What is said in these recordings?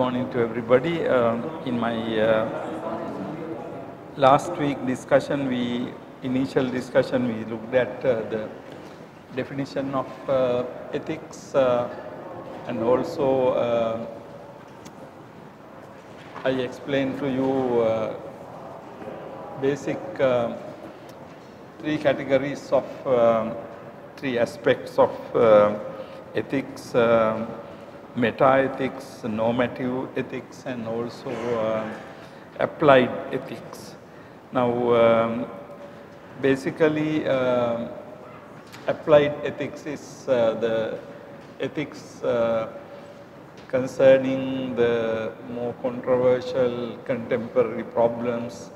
morning to everybody. In my last week discussion, initial discussion, we looked at the definition of ethics and also I explained to you basic three categories of three aspects of ethics, meta-ethics, normative ethics, and also applied ethics. Now, basically, applied ethics is the ethics concerning the more controversial contemporary problems,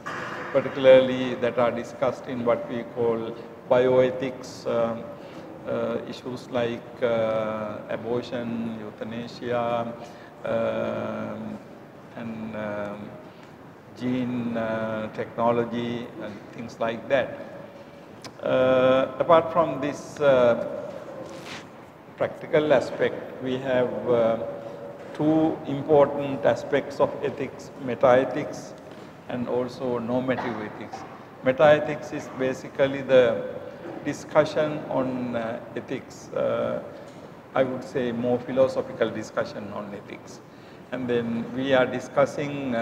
particularly that are discussed in what we call bioethics, issues like abortion, euthanasia, and gene technology and things like that. Apart from this practical aspect, we have two important aspects of ethics, meta-ethics and also normative ethics. Meta-ethics is basically the discussion on ethics, I would say more philosophical discussion on ethics. And then we are discussing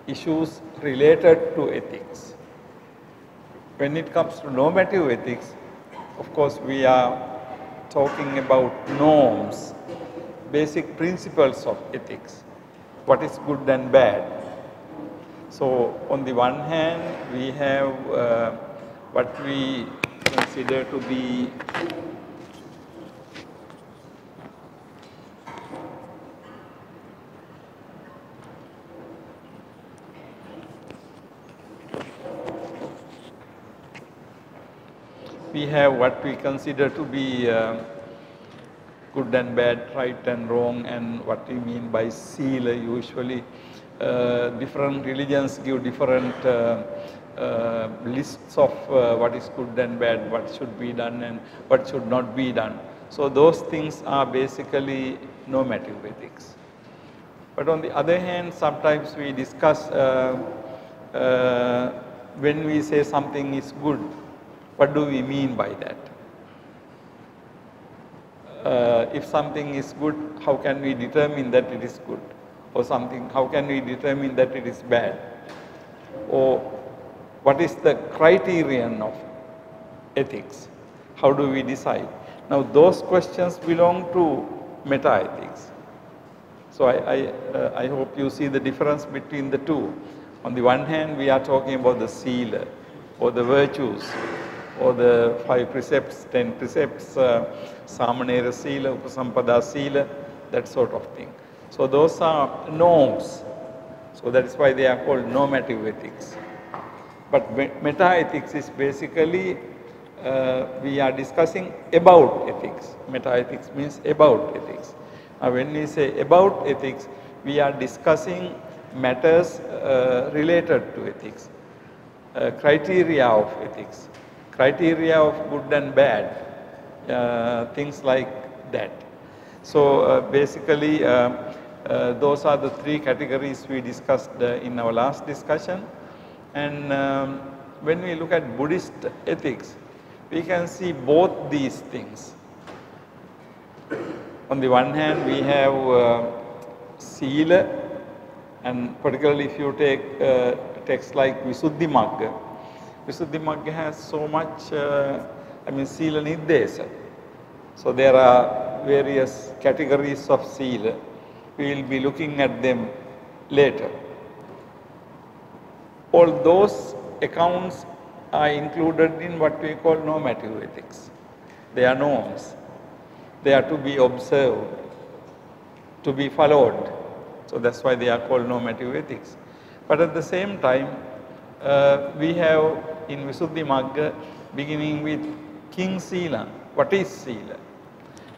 issues related to ethics. When it comes to normative ethics, of course, we are talking about norms, basic principles of ethics, what is good and bad. So, on the one hand, we have what we consider to be good and bad, right and wrong, and what we mean by sila. Usually, different religions give different lists of what is good and bad, what should be done and what should not be done. So, those things are basically normative ethics. But on the other hand, sometimes we discuss when we say something is good, what do we mean by that? If something is good, how can we determine that it is good? Or something, how can we determine that it is bad? Or what is the criterion of ethics? How do we decide? Now, those questions belong to meta-ethics. So, I hope you see the difference between the two. On the one hand, we are talking about the sila or the virtues or the 5 precepts, 10 precepts, Samanera Sila, Upasampada Sila, that sort of thing. So, those are norms. So, that is why they are called normative ethics. But meta-ethics is basically, we are discussing about ethics. Meta-ethics means about ethics. Now, when we say about ethics, we are discussing matters related to ethics, criteria of ethics, criteria of good and bad, things like that. So, basically, those are the three categories we discussed in our last discussion. And when we look at Buddhist ethics, we can see both these things. On the one hand, we have Sila, and particularly if you take texts like Visuddhimagga. Visuddhimagga has so much, Sila Nirdesa. So, there are various categories of Sila. We will be looking at them later. All those accounts are included in what we call normative ethics. They are norms. They are to be observed, to be followed. So, that is why they are called normative ethics. But at the same time, we have in Visuddhimagga beginning with King Sila. What is Sila?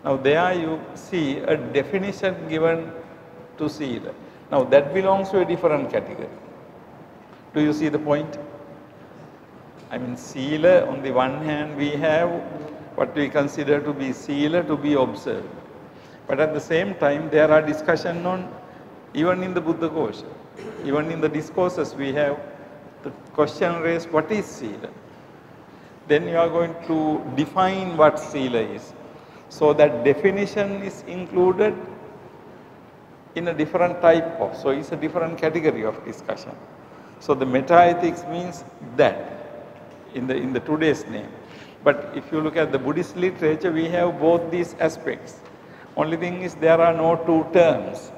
Now, there you see a definition given to Sila. Now, that belongs to a different category. Do you see the point? Sila, on the one hand, we have what we consider to be Sila to be observed. But at the same time, there are discussion on Even in the Buddha Kosha, even in the discourses, we have the question raised, what is Sila? Then you are going to define what Sila is. So that definition is included in a different type of, so it's a different category of discussion. So the meta-ethics means that in the today's name. But if you look at the Buddhist literature, we have both these aspects. Only thing is there are no two terms,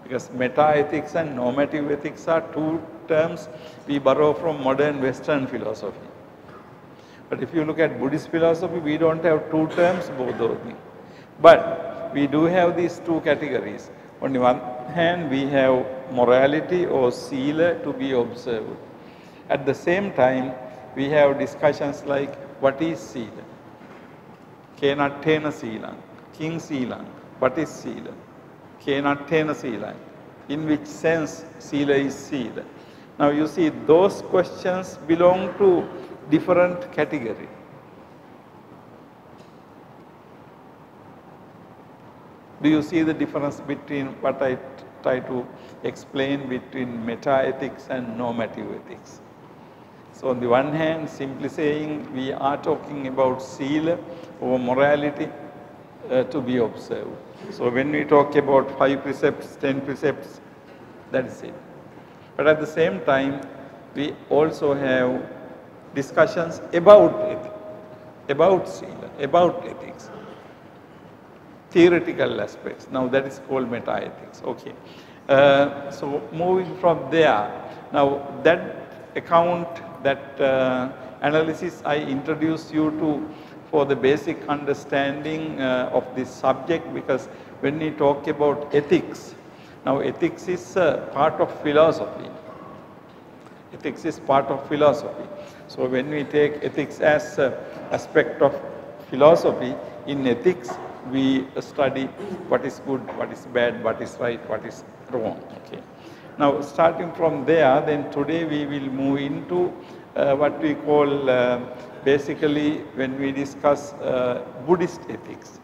because meta-ethics and normative ethics are two terms we borrow from modern Western philosophy. But if you look at Buddhist philosophy, we don't have two terms, both those things. But we do have these two categories. On the one hand, we have morality or sila to be observed. At the same time, we have discussions like, what is sila? Kenattena sila, king sila, what is sila? Kenattena sila, in which sense sila is sila? Now you see, those questions belong to different category. Do you see the difference between what I try to explain between meta-ethics and normative ethics? So on the one hand, simply saying we are talking about sila or morality to be observed. So when we talk about 5 precepts, 10 precepts, that is it. But at the same time, we also have discussions about it, about sila, about ethics. Theoretical aspects. Now that is called meta-ethics. Okay. So moving from there, now that account, that analysis I introduced you to for the basic understanding of this subject, because when we talk about ethics, now ethics is part of philosophy. Ethics is part of philosophy. So when we take ethics as an aspect of philosophy, in ethics we study what is good, what is bad, what is right, what is wrong. Okay. Now starting from there, then today we will move into what we call basically when we discuss Buddhist ethics.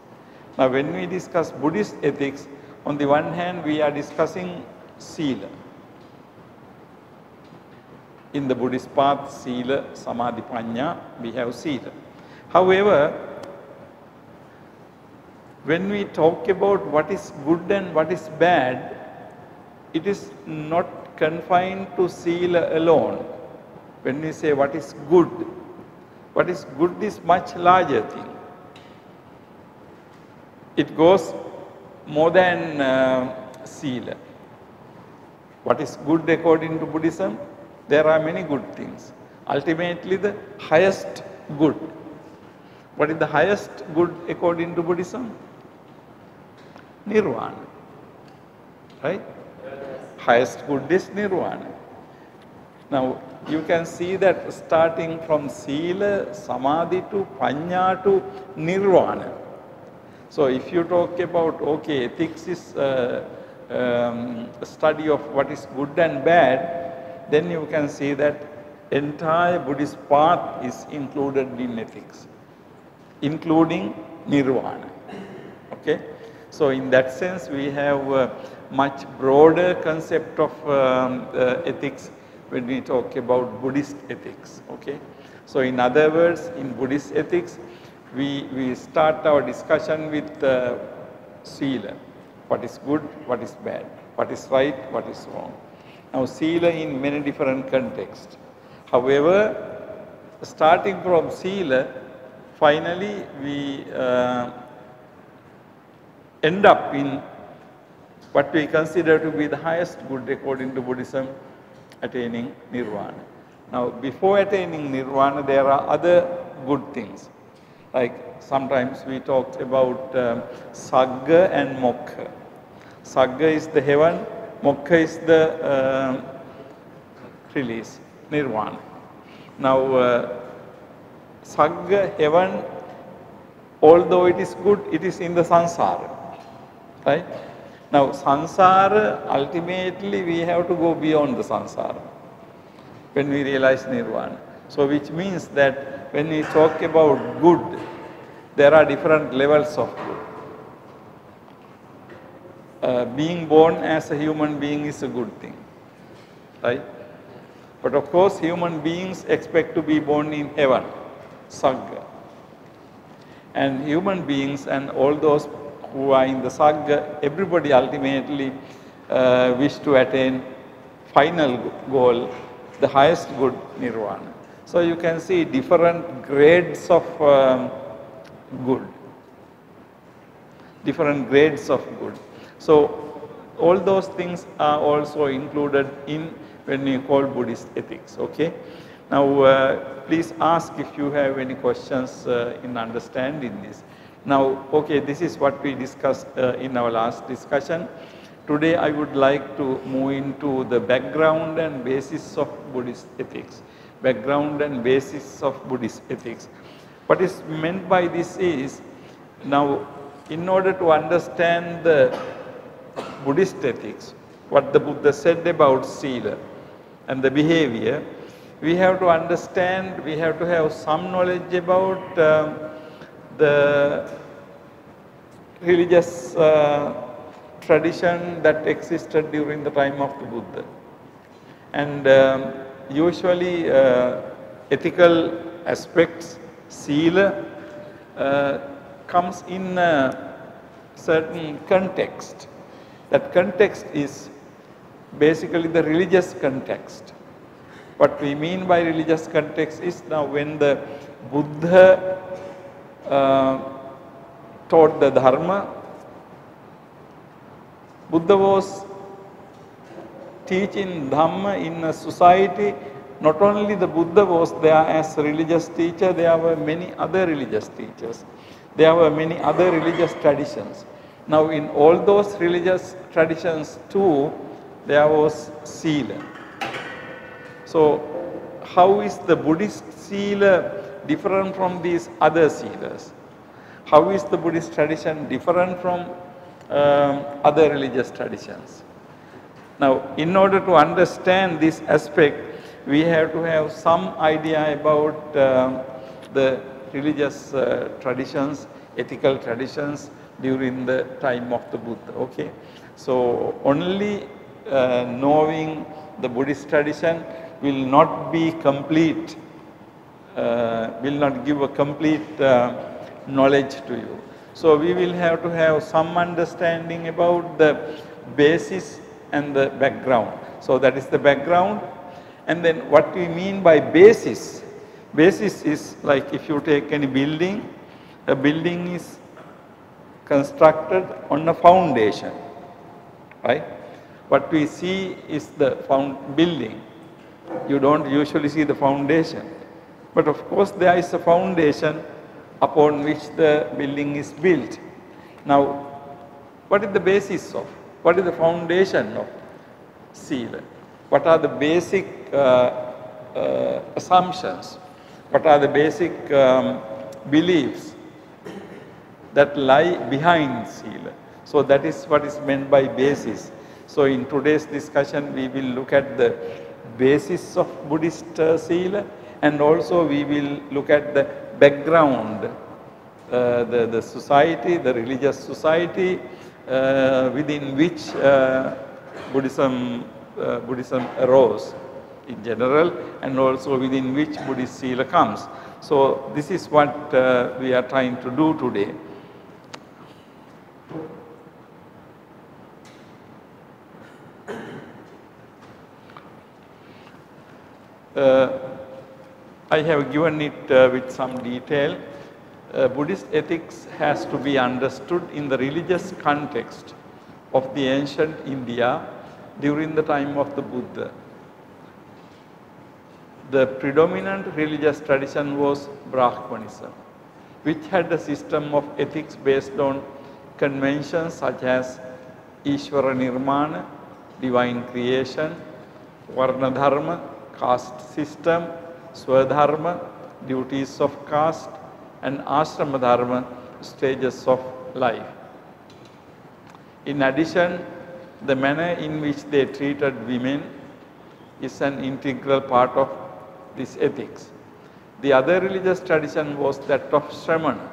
Now when we discuss Buddhist ethics, on the one hand we are discussing sila. In the Buddhist path, sila, samadhi, panya, we have sila. However, when we talk about what is good and what is bad, it is not confined to sila alone. When we say what is good is much larger thing. It goes more than sila. What is good according to Buddhism? There are many good things. Ultimately, the highest good. What is the highest good according to Buddhism? Nirvana. Right? Highest good is nirvana. Now, you can see that starting from sila, samadhi to panya to nirvana. So, if you talk about, okay, ethics is a study of what is good and bad, then you can see that entire Buddhist path is included in ethics, including nirvana. Okay? So in that sense, we have a much broader concept of ethics when we talk about Buddhist ethics. Okay? So in other words, in Buddhist ethics, we start our discussion with sila. What is good, what is bad, what is right, what is wrong. Now sila in many different contexts. However, starting from sila, finally we end up in what we consider to be the highest good according to Buddhism, attaining nirvana. Now before attaining nirvana, there are other good things. Like sometimes we talked about Sagga and Mokkha. Sagga is the heaven, Mokkha is the release, nirvana. Now Sagga, heaven, although it is good, it is in the samsara. Right? Now samsara, ultimately we have to go beyond the samsara when we realize nirvana. So which means that when we talk about good, there are different levels of good. being born as a human being is a good thing, right? But of course, human beings expect to be born in heaven, Sagga. And human beings and all those who are in the Sagga, everybody ultimately wish to attain final goal, the highest good, Nirvana. So you can see different grades of good, different grades of good. So all those things are also included in when we call Buddhist ethics, okay? Now, please ask if you have any questions in understanding this. Now, okay, this is what we discussed in our last discussion. Today, I would like to move into the background and basis of Buddhist ethics. Background and basis of Buddhist ethics. What is meant by this is, now, in order to understand the Buddhist ethics, what the Buddha said about Sila and the behavior, we have to understand, we have to have some knowledge about the religious tradition that existed during the time of the Buddha. And usually ethical aspects, Sila, comes in a certain context. That context is basically the religious context. What we mean by religious context is now when the Buddha taught the Dharma, Buddha was teaching Dhamma in a society. Not only the Buddha was there as a religious teacher, there were many other religious teachers. There were many other religious traditions. Now in all those religious traditions too, there was Sila. So how is the Buddhist Sila different from these other Silas? How is the Buddhist tradition different from other religious traditions? Now, in order to understand this aspect, we have to have some idea about the religious traditions, ethical traditions during the time of the Buddha, okay? So, only knowing the Buddhist tradition will not be complete, will not give a complete knowledge to you. So we will have to have some understanding about the basis and the background. So that is the background. And then what we mean by basis, basis is like if you take any building, a building is constructed on a foundation, right? What we see is the building. You don't usually see the foundation. But of course there is a foundation upon which the building is built. Now, what is the basis of? What is the foundation of Sila? What are the basic assumptions? What are the basic beliefs that lie behind Sila? So that is what is meant by basis. So in today's discussion, we will look at the basis of Buddhist Sila, and also we will look at the background, the society, the religious society within which Buddhism arose in general, and also within which Buddhist Sila comes. So this is what we are trying to do today. I have given it with some detail. Buddhist ethics has to be understood in the religious context of the ancient India during the time of the Buddha. The predominant religious tradition was Brahmanism, which had a system of ethics based on conventions such as Ishvara Nirmana, divine creation, Varna Dharma, caste system, Swadharma, duties of caste, and Ashrama Dharma, stages of life. In addition, the manner in which they treated women is an integral part of this ethics. The other religious tradition was that of Shramana,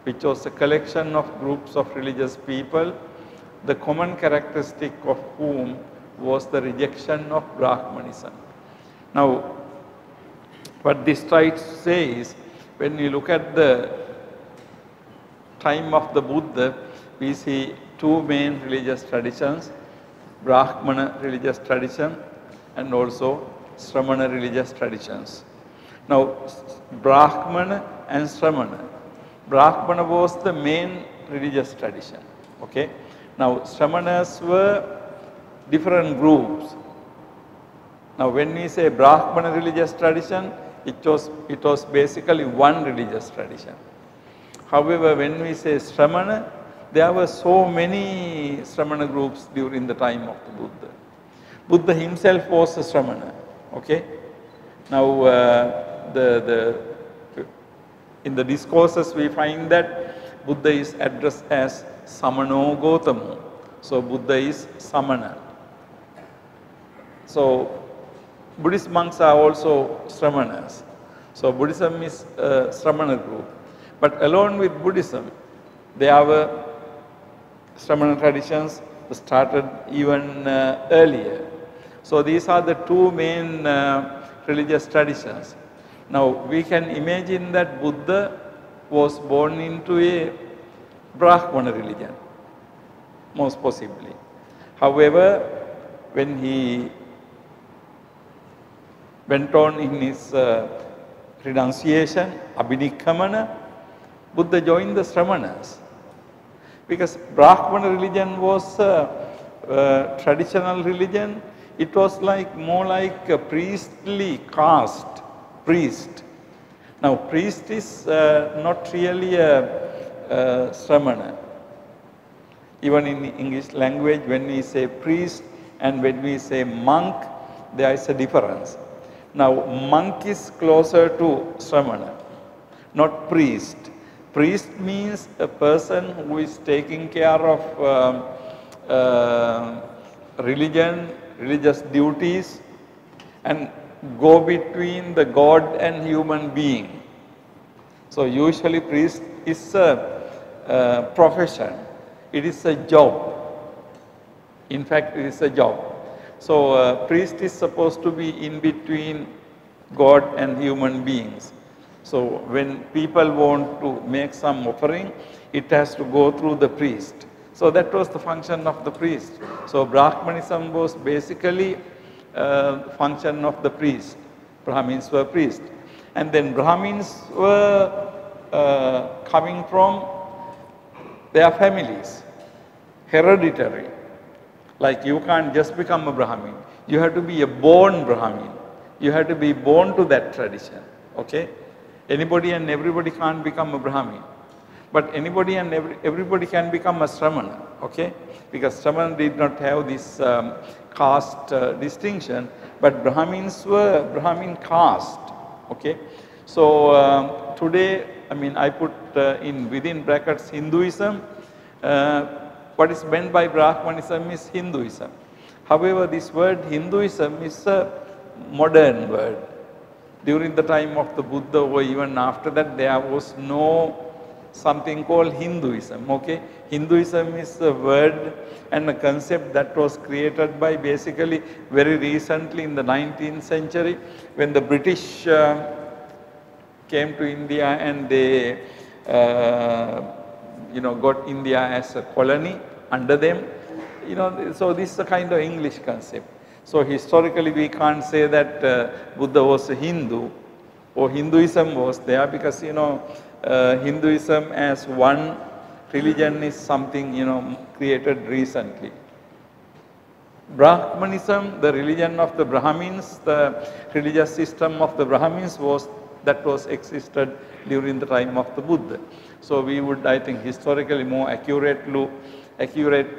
which was a collection of groups of religious people the common characteristic of whom was the rejection of Brahmanism. Now, what this tries to say is, when we look at the time of the Buddha, we see two main religious traditions, Brahmana religious tradition and also Shramana religious traditions. Now, Brahmana and Shramana. Brahmana was the main religious tradition. Okay. Now, Shramanas were different groups. Now, when we say Brahmana religious tradition, it was basically one religious tradition. However, when we say Shramana, there were so many Shramana groups during the time of the Buddha. Buddha himself was a Shramana. Okay. Now, in the discourses we find that Buddha is addressed as Samano Gautama. So, Buddha is Samana. So, Buddhist monks are also Shramanas. So, Buddhism is a Shramana group. But along with Buddhism, there were Shramana traditions started even earlier. So, these are the two main religious traditions. Now, we can imagine that Buddha was born into a Brahmana religion, most possibly. However, when he went on in his renunciation, Abhinikkamana, Buddha joined the Shramanas. Because Brahmana religion was a traditional religion, it was like more like a priestly caste, priest. Now, priest is not really a Shramana. Even in English language, when we say priest and when we say monk, there is a difference. Now, monk is closer to Shramana, not priest. Priest means a person who is taking care of religion, religious duties, and go between the God and human being. So, usually priest is a profession, it is a job. In fact, it is a job. So, priest is supposed to be in between God and human beings. So, when people want to make some offering, it has to go through the priest. So, that was the function of the priest. So, Brahmanism was basically function of the priest. Brahmins were priests. And then Brahmins were coming from their families, hereditary. Like you can't just become a Brahmin. You have to be a born Brahmin. You have to be born to that tradition. Okay? Anybody and everybody can't become a Brahmin. But anybody and everybody can become a Shramana. Okay? Because Shramana did not have this caste distinction. But Brahmins were Brahmin caste. Okay? So today, I put in within brackets Hinduism. What is meant by Brahmanism is Hinduism. However, this word Hinduism is a modern word. During the time of the Buddha or even after that, there was no something called Hinduism. Okay? Hinduism is a word and a concept that was created by basically very recently in the 19th century when the British came to India and they got India as a colony under them. So this is a kind of English concept. So historically we can't say that Buddha was a Hindu or Hinduism was there because Hinduism as one religion is something created recently. Brahmanism, the religion of the Brahmins, the religious system of the Brahmins was existed during the time of the Buddha. So we would, I think, historically more accurate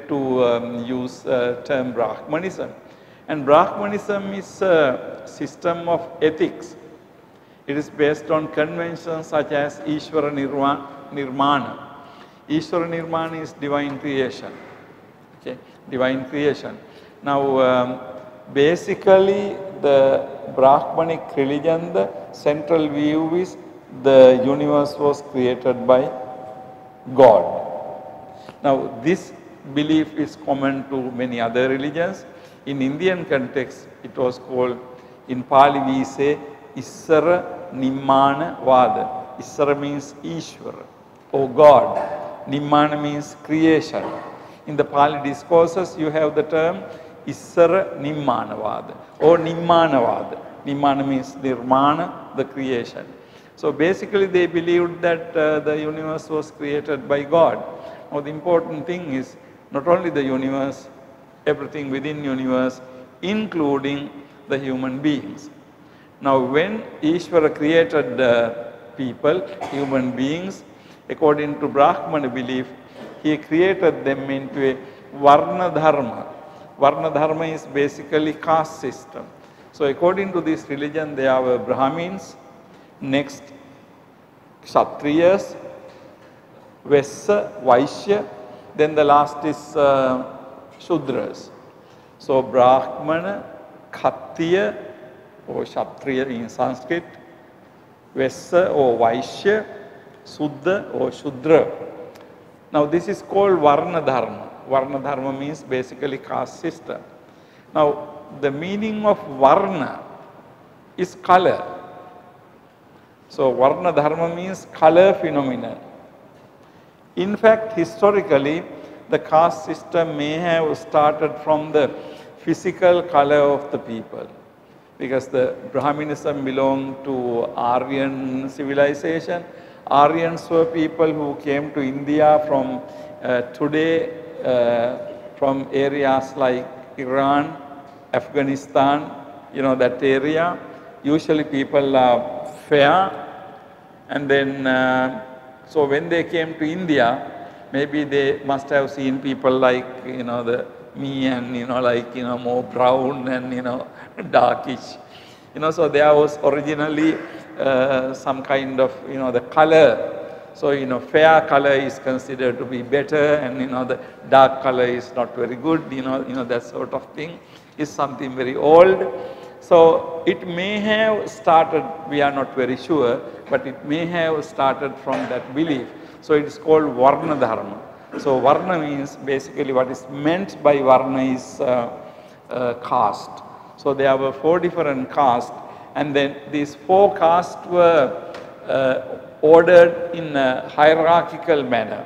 to use term Brahmanism. And Brahmanism is a system of ethics. It is based on conventions such as Ishvara Nirmana. Ishvara Nirmana is divine creation. Okay, divine creation. Now, basically, the Brahmanic religion, the central view is the universe was created by God. Now, this belief is common to many other religions. In Indian context, it was called, in Pali we say, Issara Nimmana Vada. Issara means Ishvara, or God. Nimmana means creation. In the Pali discourses, you have the term Issara Nimmana Vada, or Nimmana Vada. Nimmana means Nirmana, the creation. So basically they believed that the universe was created by God. Now the important thing is not only the universe, everything within universe, including the human beings. Now when Ishvara created people, human beings, according to Brahmana belief, he created them into a Varna Dharma. Varna Dharma is basically caste system. So according to this religion, there were Brahmins, next Kshatriyas, Vaisya, Vaishya, then the last is Shudras. So Brahmana, Khattiya or Kshatriya in Sanskrit, Vaisya or Vaishya, Suddha or Shudra. Now this is called Varna Dharma. Varna Dharma means basically caste system. Now the meaning of Varna is color. So Varna Dharma means color phenomenon. In fact, historically, the caste system may have started from the physical color of the people, because the Brahminism belonged to Aryan civilization. Aryans were people who came to India from today, from areas like Iran, Afghanistan, you know, that area. Usually people are fair, and then so when they came to India, maybe they must have seen people like, you know, me and, you know, like, you know, more brown and, you know, darkish. You know, so there was originally some kind of, you know, the color. So, you know, fair color is considered to be better, and, you know, the dark color is not very good, you know, that sort of thing is something very old. So it may have started, we are not very sure, but it may have started from that belief. So it is called Varna Dharma. So Varna means basically what is meant by Varna is caste. So there were 4 different castes, and then these 4 castes were ordered in a hierarchical manner.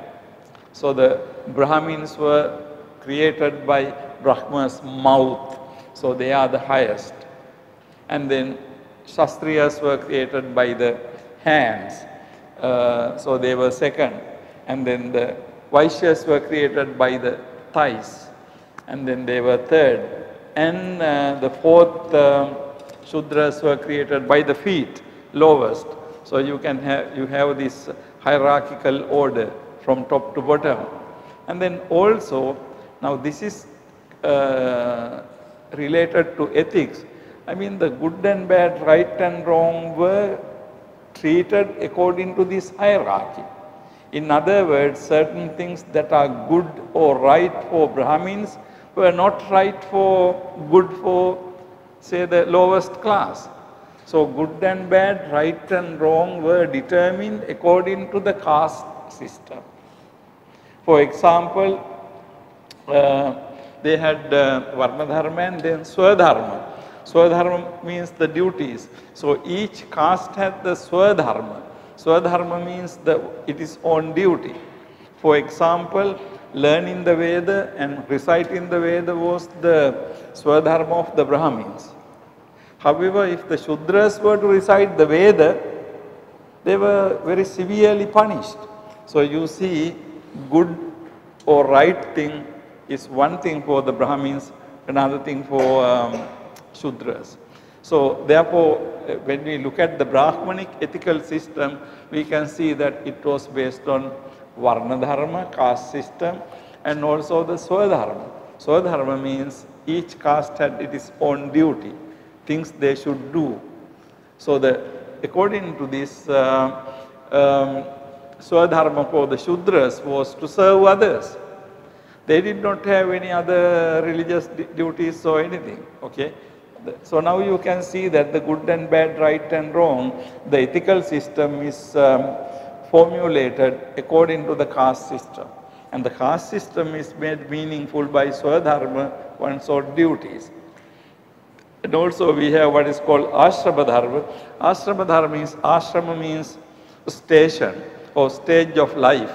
So the Brahmins were created by Brahma's mouth, so they are the highest. And then Shastriyas were created by the hands, so they were second. And then the Vaishyas were created by the thighs, and then they were third. And the 4th Shudras were created by the feet, lowest. So you have this hierarchical order from top to bottom. And then also, now this is related to ethics. I mean, the good and bad, right and wrong were treated according to this hierarchy. In other words, certain things that are good or right for Brahmins were not right for good for, say, the lowest class. So good and bad, right and wrong were determined according to the caste system. For example, they had Varna Dharma and then Swadharma. Swadharma means the duties. So each caste had the Swadharma. Swadharma means it is on duty. For example, learning the Veda and reciting the Veda was the Swadharma of the Brahmins. However, if the Shudras were to recite the Veda, they were very severely punished. So you see, good or right thing is one thing for the Brahmins, another thing for Shudras. So therefore, when we look at the Brahmanic ethical system, we can see that it was based on Varna Dharma, caste system, and also the Swadharma. Swadharma means each caste had its own duty, things they should do. So according to this, Swadharma for the Shudras was to serve others. They did not have any other religious duties or anything, okay? So now you can see that the good and bad, right and wrong, the ethical system is formulated according to the caste system. And the caste system is made meaningful by Swadharma, one's own duties. And also we have what is called Ashrama Dharma. Ashrama means station or stage of life.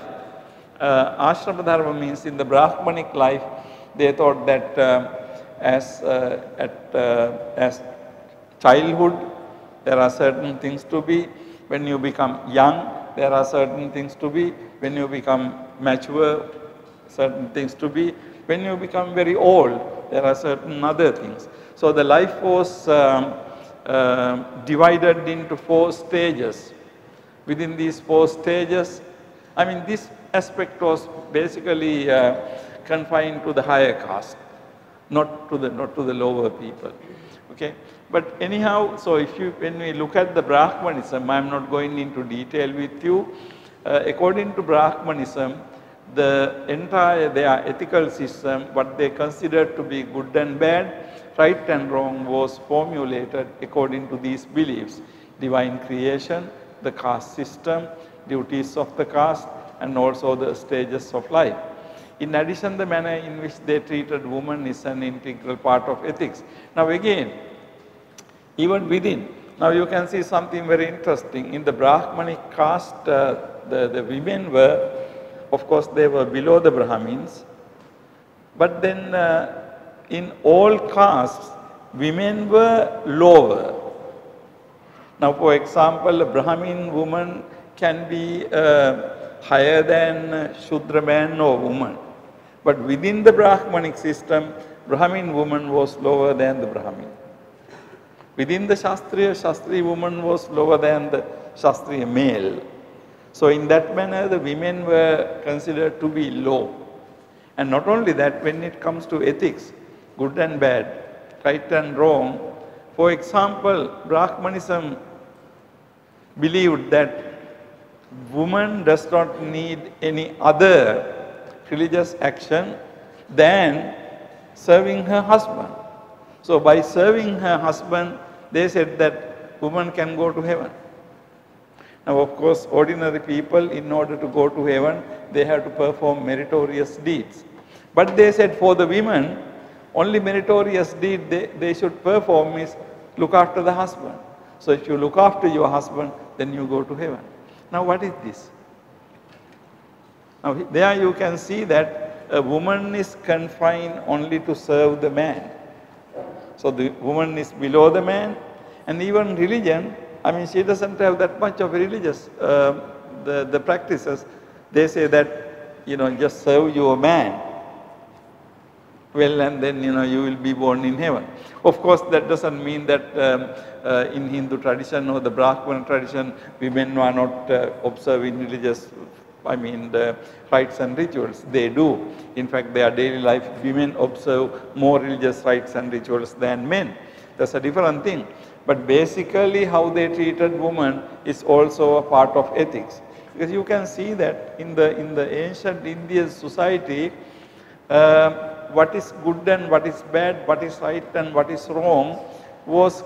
Ashrama Dharma means in the Brahmanic life, they thought that as childhood, there are certain things to be. When you become young, there are certain things to be. When you become mature, certain things to be. When you become very old, there are certain other things. So the life was divided into 4 stages. Within these 4 stages, I mean, this aspect was basically confined to the higher caste, not to the lower people. Okay, but anyhow, so when we look at the Brahmanism, I am not going into detail with you. According to Brahmanism, the entire their ethical system, what they considered to be good and bad, right and wrong, was formulated according to these beliefs: divine creation, the caste system, duties of the caste, and also the stages of life. In addition, the manner in which they treated women is an integral part of ethics. Now again, even within, now you can see something very interesting. In the Brahmanic caste, the women were, of course, they were below the Brahmins. But then in all castes, women were lower. Now for example, a Brahmin woman can be higher than Shudra man or woman. But within the Brahmanic system, Brahmin woman was lower than the Brahmin. Within the Shastri woman was lower than the Shastriya male. So in that manner, the women were considered to be low. And not only that, when it comes to ethics, good and bad, right and wrong, for example, Brahmanism believed that woman does not need any other religious action than serving her husband. So by serving her husband, they said that woman can go to heaven. Now of course, ordinary people, in order to go to heaven, they have to perform meritorious deeds. But they said for the women, only meritorious deed they should perform is look after the husband. So if you look after your husband, then you go to heaven. Now what is this? Now there you can see that a woman is confined only to serve the man. So the woman is below the man, and even religion, I mean, she doesn't have that much of religious, the practices. They say that, just serve your man well, and then, you will be born in heaven. Of course, that doesn't mean that in Hindu tradition or the Brahman tradition, women are not observing religious, the rites and rituals. They do. In fact, their daily life, women observe more religious rites and rituals than men. That's a different thing. But basically, how they treated women is also a part of ethics. Because you can see that in the ancient Indian society, what is good and what is bad, what is right and what is wrong was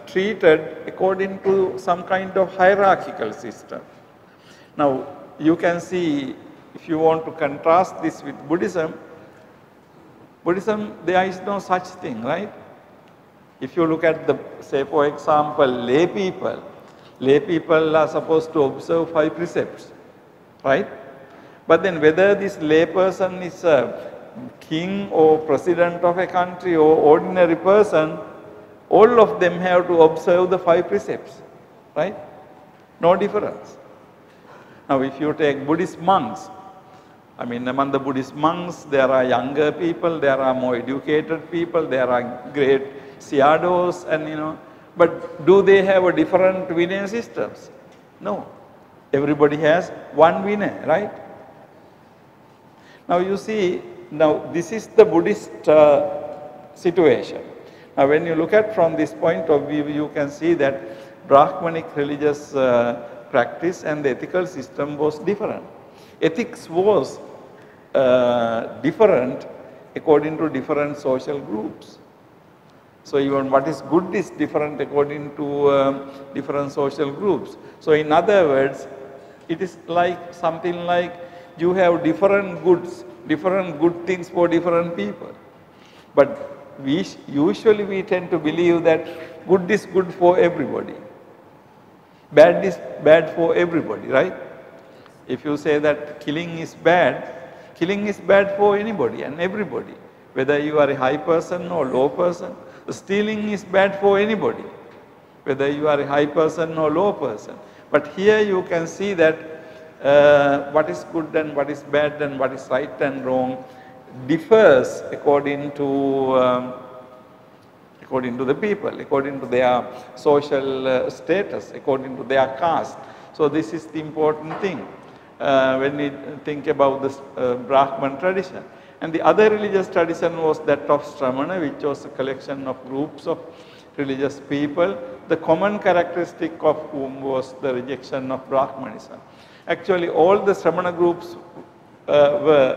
treated according to some kind of hierarchical system. Now, you can see, if you want to contrast this with Buddhism, there is no such thing, right? If you look at say for example, lay people are supposed to observe 5 precepts, right? But then whether this lay person is a king or president of a country or ordinary person, all of them have to observe the 5 precepts, right? No difference. Now if you take Buddhist monks, among the Buddhist monks, there are younger people, there are more educated people, there are great Sayadaws, and but do they have a different Vinaya systems? No. Everybody has one Vinaya, right? Now you see, this is the Buddhist situation. Now when you look at from this point of view, you can see that Brahmanic religious practice and the ethical system was different. Ethics was different according to different social groups. So even what is good is different according to different social groups. So in other words, it is like something like you have different goods, different good things for different people. But usually we tend to believe that good is good for everybody. Bad is bad for everybody, right? If you say that killing is bad for anybody and everybody. Whether you are a high person or low person, stealing is bad for anybody. Whether you are a high person or low person. But here you can see that what is good and what is bad and what is right and wrong differs according to the people, according to their social status, according to their caste. So this is the important thing when we think about this Brahman tradition. And the other religious tradition was that of Shramana, which was a collection of groups of religious people, the common characteristic of whom was the rejection of Brahmanism. Actually, all the Shramana groups were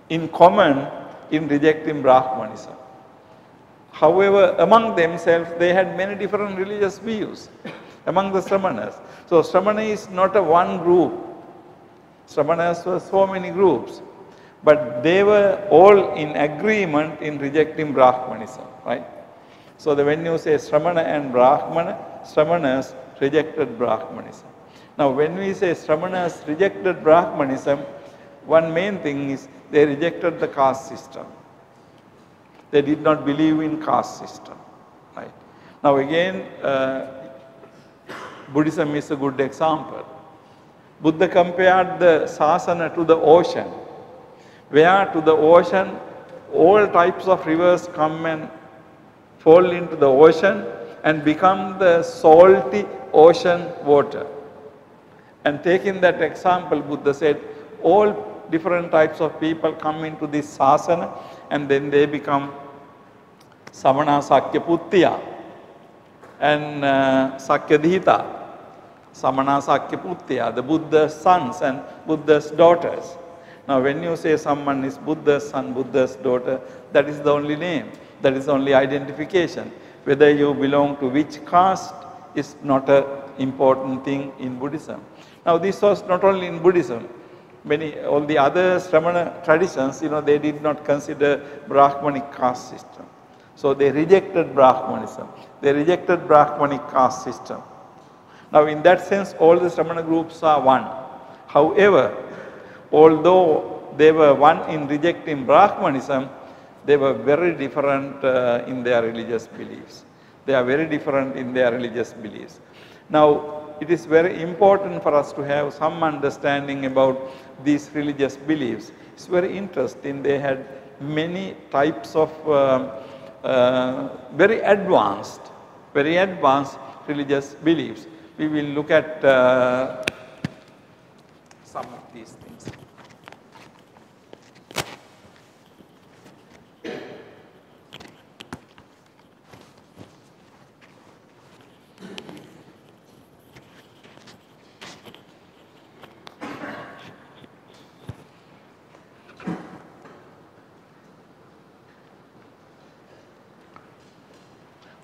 in common in rejecting Brahmanism. However, among themselves, they had many different religious views among the Sramanas. So, Shramana is not a one group. Sramanas were so many groups, but they were all in agreement in rejecting Brahmanism, right? So, when you say Shramana and Brahmana, Sramanas rejected Brahmanism. Now, when we say Sramanas rejected Brahmanism, one main thing is they rejected the caste system. They did not believe in caste system, right? Now, again, Buddhism is a good example. Buddha compared the sasana to the ocean, where to the ocean all types of rivers come and fall into the ocean and become the salty ocean water. And taking that example, Buddha said, all different types of people come into this sasana and then they become Samana Sakya Puttiya and Sakyadhita. Samana Sakya Puttiya, the Buddha's sons and Buddha's daughters. Now, when you say someone is Buddha's son, Buddha's daughter, that is the only name, that is the only identification. Whether you belong to which caste is not an important thing in Buddhism. Now, this was not only in Buddhism. All the other Shramana traditions, they did not consider Brahmanic caste system. So, they rejected Brahmanism. They rejected Brahmanic caste system. Now, in that sense, all the Shramana groups are one. However, although they were one in rejecting Brahmanism, they were very different in their religious beliefs. They are very different in their religious beliefs. Now, it is very important for us to have some understanding about these religious beliefs. It's very interesting. They had many types of very advanced religious beliefs. We will look at some of these things.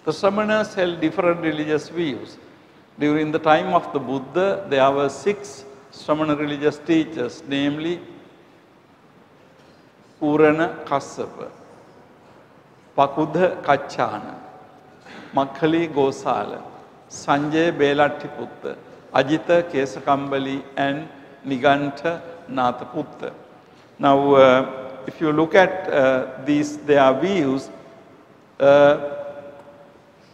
The Samanas held different religious views. During the time of the Buddha, there were 6 Samana religious teachers, namely Purana Kassapa, Pakudha Kachana, Makkali Gosala, Sanjay Belatthiputta, Ajita Kesakambali, and Nigantha Nathaputta. Now, if you look at their views,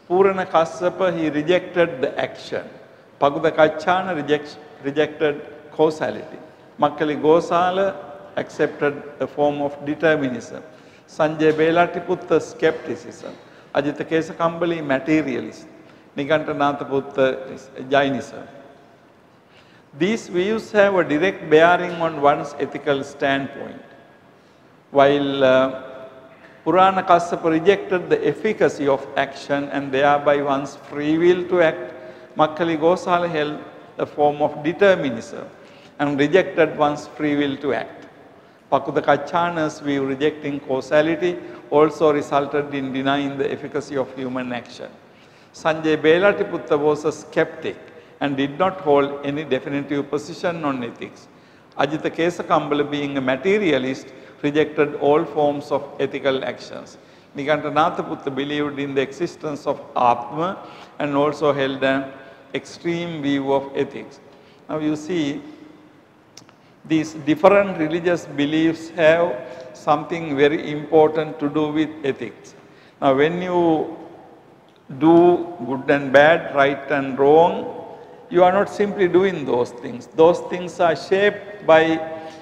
Purana Kassapa, he rejected the action. Pakudha Kachana rejected causality. Makkali Gosala accepted a form of determinism. Sanjay Belatthiputta, skepticism. Ajita Kesakambali, materialism. Nigantha Nathaputta is Jainism. These views have a direct bearing on one's ethical standpoint. While Purana Kassapa rejected the efficacy of action and thereby one's free will to act, Makkali Gosala held a form of determinism and rejected one's free will to act. Pakudha Kachana's view rejecting causality also resulted in denying the efficacy of human action. Sanjay Belatthiputta was a skeptic and did not hold any definitive position on ethics. Ajitha Kesakambala, being a materialist, rejected all forms of ethical actions. Nikantanatha believed in the existence of Atma and also held an extreme view of ethics. Now you see, these different religious beliefs have something very important to do with ethics. Now when you do good and bad, right and wrong, you are not simply doing those things. Those things are shaped by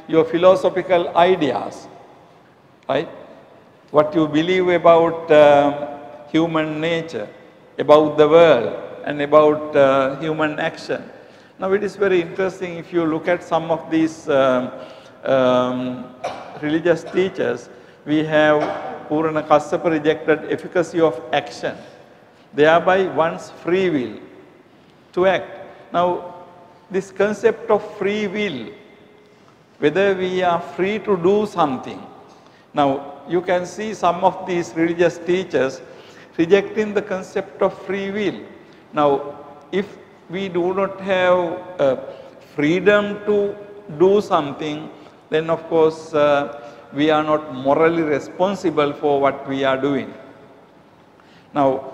your philosophical ideas, right? What you believe about human nature, about the world, and about human action. Now it is very interesting if you look at some of these religious teachers. We have Purana Kassapa rejected efficacy of action, thereby one's free will to act. Now this concept of free will, whether we are free to do something. Now you can see some of these religious teachers rejecting the concept of free will. Now if we do not have freedom to do something, then of course we are not morally responsible for what we are doing. Now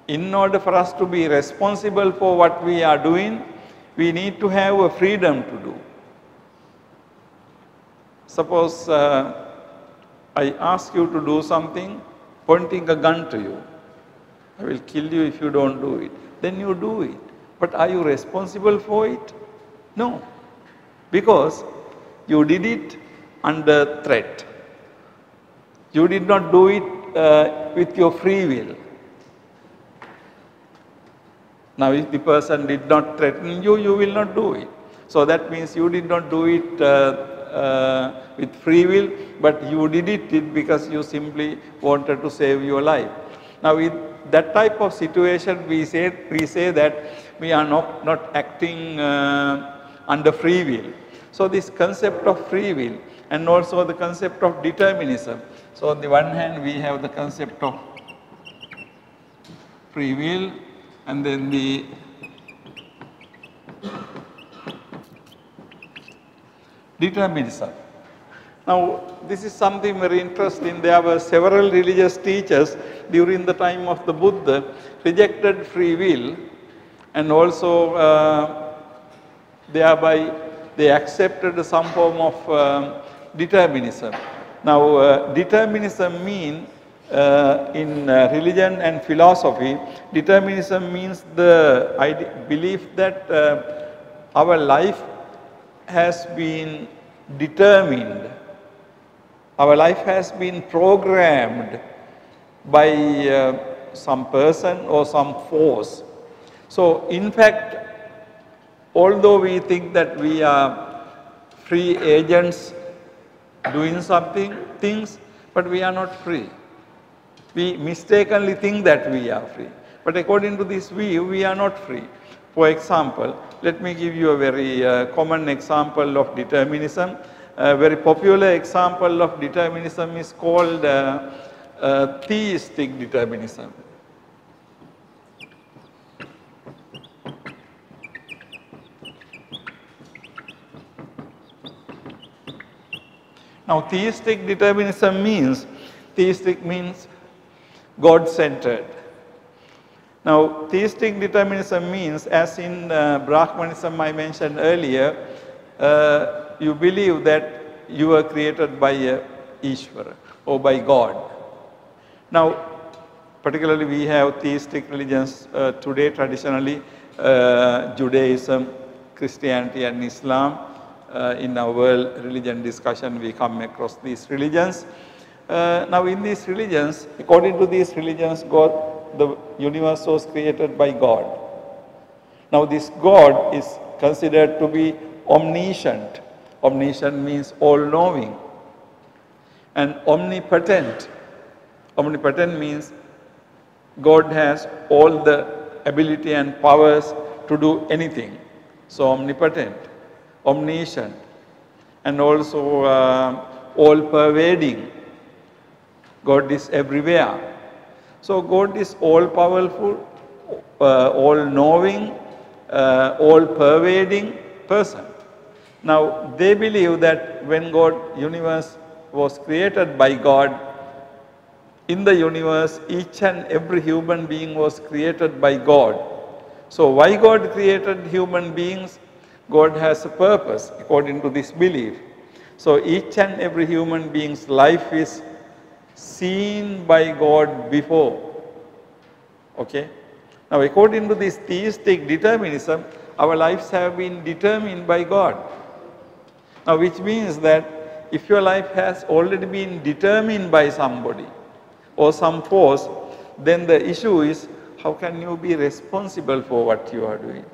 in order for us to be responsible for what we are doing, we need to have a freedom to do. Suppose I ask you to do something, pointing a gun to you. I will kill you if you don't do it. Then you do it. But are you responsible for it? No. Because you did it under threat. You did not do it with your free will. Now if the person did not threaten you, you will not do it. So that means you did not do it with free will, but you did it because you simply wanted to save your life. Now with that type of situation, we say that we are not acting under free will. So this concept of free will and also the concept of determinism. So on the one hand we have the concept of free will, and then the determinism. Now this is something very interesting. There were several religious teachers during the time of the Buddha rejected free will, and also thereby they accepted some form of determinism. Now determinism means in religion and philosophy, determinism means the belief that our life has been determined, our life has been programmed by some person or some force. So in fact, although we think that we are free agents doing things, but we are not free. We mistakenly think that we are free. But according to this view, we are not free. For example, let me give you a very common example of determinism. A very popular example of determinism is called theistic determinism. Now theistic determinism means, theistic means God-centered. Now theistic determinism means, as in Brahmanism I mentioned earlier, you believe that you were created by Ishvara or by God. Now particularly we have theistic religions today, traditionally Judaism, Christianity and Islam. In our world religion discussion we come across these religions. Now in these religions, according to these religions, the universe was created by God. Now this God is considered to be omniscient. Omniscient means all-knowing. And omnipotent. Omnipotent means God has all the ability and powers to do anything. So omnipotent, omniscient, and also all-pervading. God is everywhere. So God is all-powerful, all-knowing, all-pervading person. Now, they believe that when universe was created by God, in the universe, each and every human being was created by God. So, why God created human beings? God has a purpose according to this belief. So, each and every human being's life is seen by God before. Okay? Now, according to this theistic determinism, our lives have been determined by God. Now, which means that if your life has already been determined by somebody or some force, then the issue is how can you be responsible for what you are doing?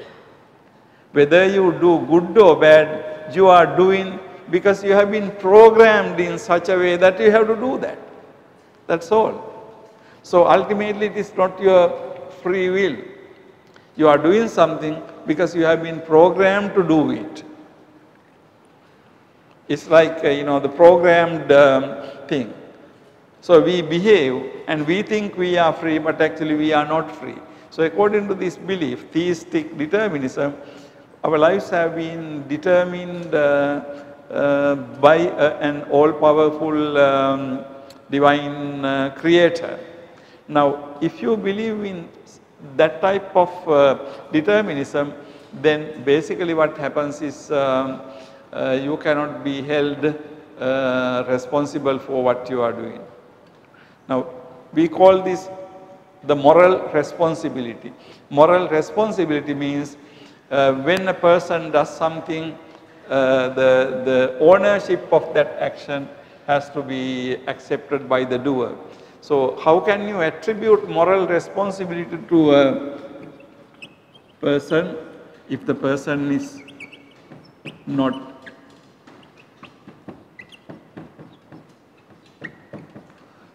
Whether you do good or bad, you are doing because you have been programmed in such a way that you have to do that. That's all. So ultimately it is not your free will. You are doing something because you have been programmed to do it. It's like, the programmed thing. So we behave and we think we are free, but actually we are not free. So according to this belief, theistic determinism, our lives have been determined by an all-powerful divine creator. Now, if you believe in that type of determinism, then basically what happens is you cannot be held responsible for what you are doing. Now, we call this the moral responsibility. Moral responsibility means when a person does something, the ownership of that action has to be accepted by the doer. So, how can you attribute moral responsibility to a person if the person is not?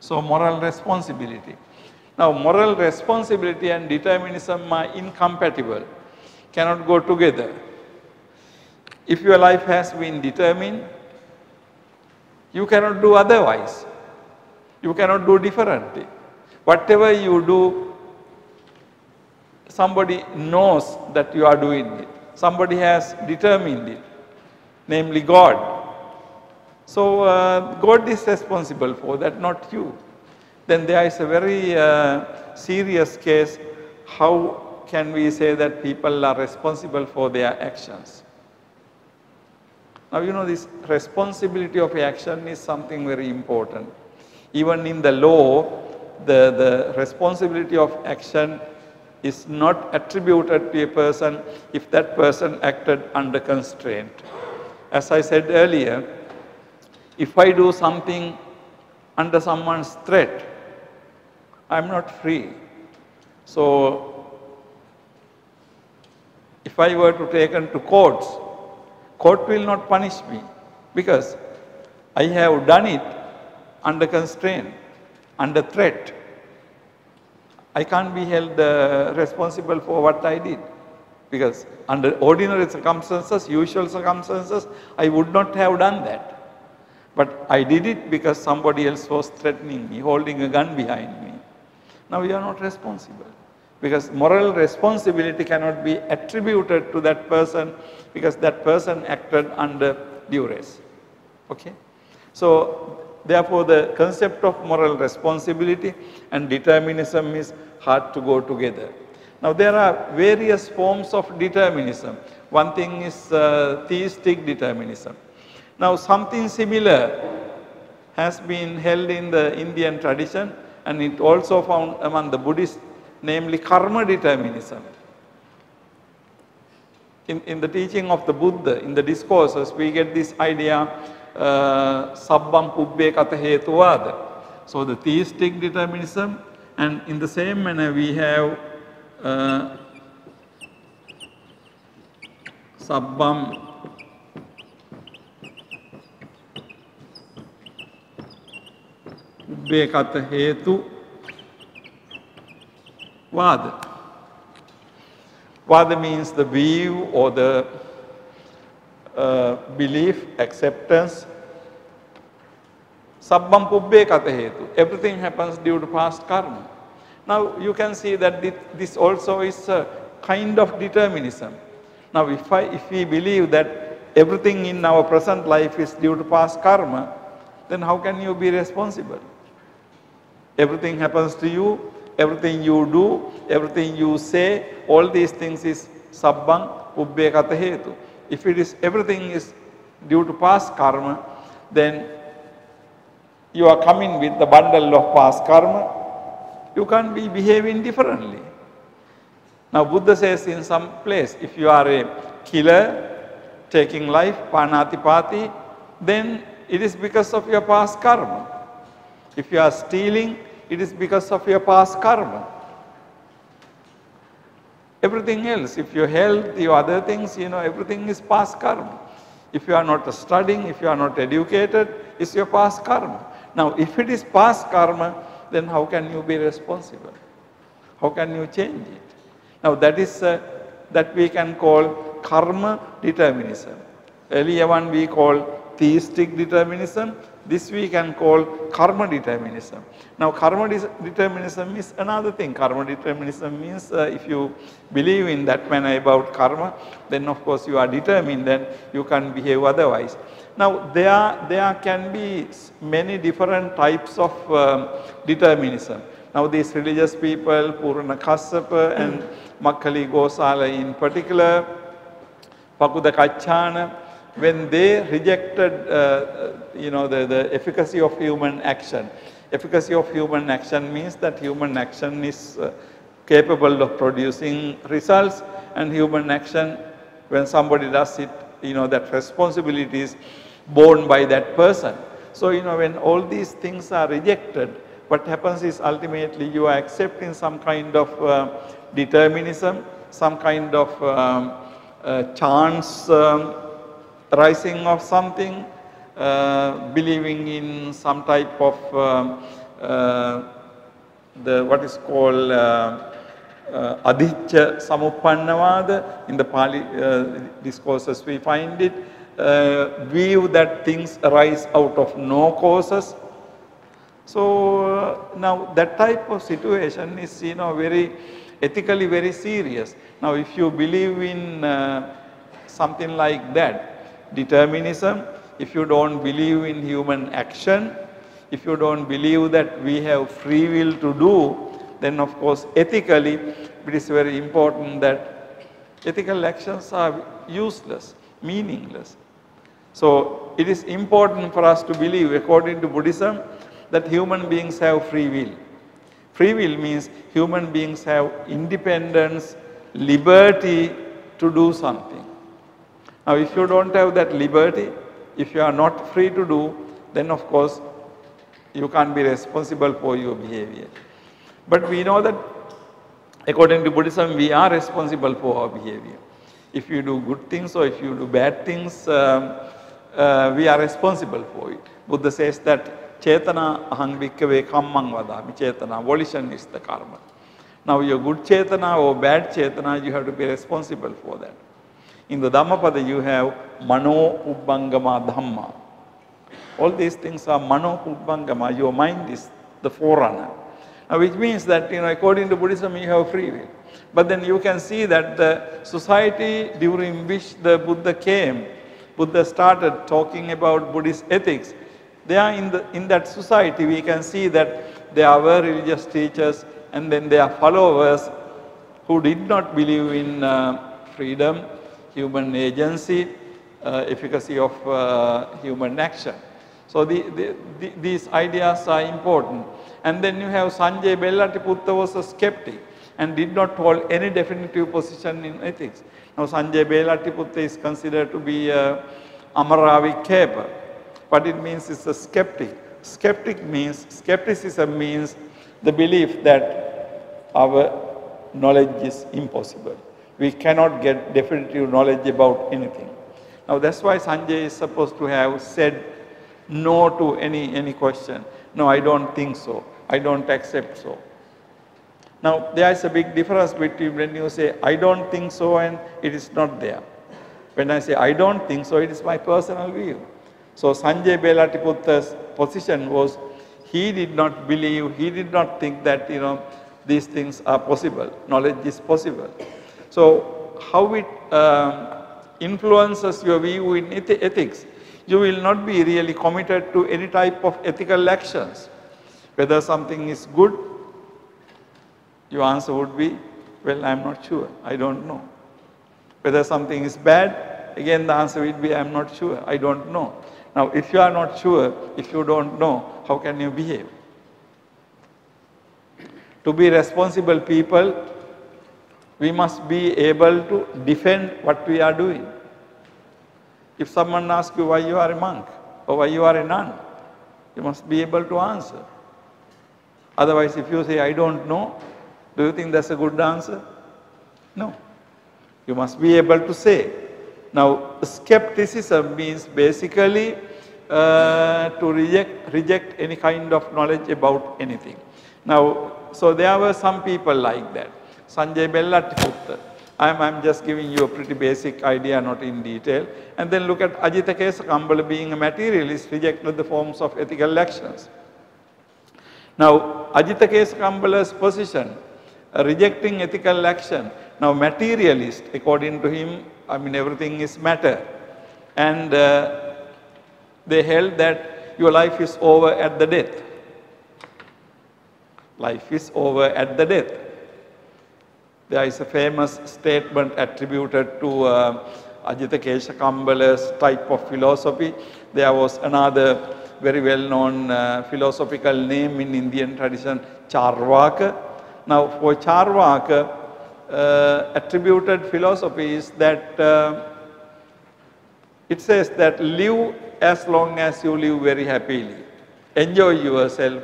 So, moral responsibility. Now, moral responsibility and determinism are incompatible, cannot go together. If your life has been determined, you cannot do otherwise. You cannot do differently. Whatever you do, somebody knows that you are doing it. Somebody has determined it, namely God. So, God is responsible for that, not you. Then there is a very serious case. How can we say that people are responsible for their actions? Now, this responsibility of action is something very important. Even in the law, the responsibility of action is not attributed to a person if that person acted under constraint. As I said earlier, if I do something under someone's threat, I am not free. So, if I were to taken to court will not punish me because I have done it under constraint, under threat. I can't be held responsible for what I did because under ordinary circumstances, usual circumstances, I would not have done that. But I did it because somebody else was threatening me, holding a gun behind me. Now you are not responsible because moral responsibility cannot be attributed to that person because that person acted under duress. Okay? So, therefore, the concept of moral responsibility and determinism is hard to go together. Now, there are various forms of determinism. One thing is theistic determinism. Now, something similar has been held in the Indian tradition and it also found among the Buddhists, namely karma determinism. In the teaching of the Buddha, in the discourses, we get this idea, sabbam pubbe kata hetuvada. So, the theistic determinism, and in the same manner we have sabbam pubbe kata hetu vada. Vada means the view or the belief, acceptance. Sabbam pubbe kata hetu. Everything happens due to past karma. Now you can see that this also is a kind of determinism. Now if we believe that everything in our present life is due to past karma, then how can you be responsible? Everything happens to you, everything you do, everything you say, all these things is sabbang ubbe kata hetu. If it is everything is due to past karma, then you are coming with the bundle of past karma, you can't be behaving differently. Now Buddha says in some place, if you are a killer, taking life, panatipati, then it is because of your past karma. If you are stealing, it is because of your past karma. Everything else, if your health, your other things, everything is past karma. If you are not studying, if you are not educated, it's your past karma. Now, if it is past karma, then how can you be responsible? How can you change it? Now, that is that we can call karma determinism. Earlier one we call theistic determinism. This we can call karma determinism. Now, karma determinism is another thing. Karma determinism means if you believe in that manner about karma, then of course you are determined that you can't behave otherwise. Now, there can be many different types of determinism. Now, these religious people, Purana Kassapa and Makkali Gosala in particular, Pakuda Kachana, when they rejected the efficacy of human action. Efficacy of human action means that human action is capable of producing results, and human action, when somebody does it, that responsibility is borne by that person. So, when all these things are rejected, what happens is ultimately you are accepting some kind of determinism, some kind of chance rising of something, believing in some type of what is called adhicca samuppannavada. In the Pali discourses we find it, view that things arise out of no causes. So now that type of situation is very ethically very serious. Now if you believe in something like that, determinism, if you don't believe in human action, if you don't believe that we have free will to do, then of course ethically it is very important that ethical actions are useless, meaningless. So it is important for us to believe, according to Buddhism, that human beings have free will. Free will means human beings have independence, liberty to do something. Now if you don't have that liberty, if you are not free to do, then of course you can't be responsible for your behavior. But we know that according to Buddhism, we are responsible for our behavior. If you do good things or if you do bad things, we are responsible for it. Buddha says that Chetana ahang bhikkhave kammang vadami. Chetana, volition is the karma. Now your good Chetana or bad Chetana, you have to be responsible for that. In the Dhammapada you have Mano Ubbangama Dhamma. All these things are Mano Ubbangama. Your mind is the forerunner. Now which means that according to Buddhism you have free will. But then you can see that the society during which the Buddha came, Buddha started talking about Buddhist ethics. They are in that society we can see that there were religious teachers and then there are followers who did not believe in freedom, human agency, efficacy of human action. So these ideas are important. And then you have Sanjay Bellatiputta was a skeptic and did not hold any definitive position in ethics. Now Sanjay Bellatiputta is considered to be Amaravikhepa. What it means is a skeptic. Skepticism means the belief that our knowledge is impossible. We cannot get definitive knowledge about anything. Now that's why Sanjay is supposed to have said no to any question. No, I don't think so. I don't accept so. Now there is a big difference between when you say I don't think so and it is not there. When I say I don't think so, it is my personal view. So Sanjay Belatiputta's position was he did not believe, he did not think that these things are possible, knowledge is possible. So how it influences your view in ethics, you will not be really committed to any type of ethical actions. Whether something is good, your answer would be, well, I'm not sure, I don't know. Whether something is bad, again the answer will be, I'm not sure, I don't know. Now, if you are not sure, if you don't know, how can you behave? To be responsible people, we must be able to defend what we are doing. If someone asks you why you are a monk or why you are a nun, you must be able to answer. Otherwise, if you say, I don't know, do you think that's a good answer? No. You must be able to say. Now, skepticism means basically to reject any kind of knowledge about anything. Now, so there were some people like that. Sanjay Bellatiputta. I'm just giving you a pretty basic idea, not in detail. And then look at Ajitha Kesakambala, being a materialist, rejected the forms of ethical actions. Now, Ajitha Kesakambala's position, rejecting ethical action. Now, materialist, according to him, I mean, everything is matter. And they held that your life is over at the death. Life is over at the death. There is a famous statement attributed to Ajitha Kesakambala's type of philosophy. There was another very well-known philosophical name in Indian tradition, Charvaka. Now, for Charvaka, attributed philosophy is that it says that live as long as you live very happily. Enjoy yourself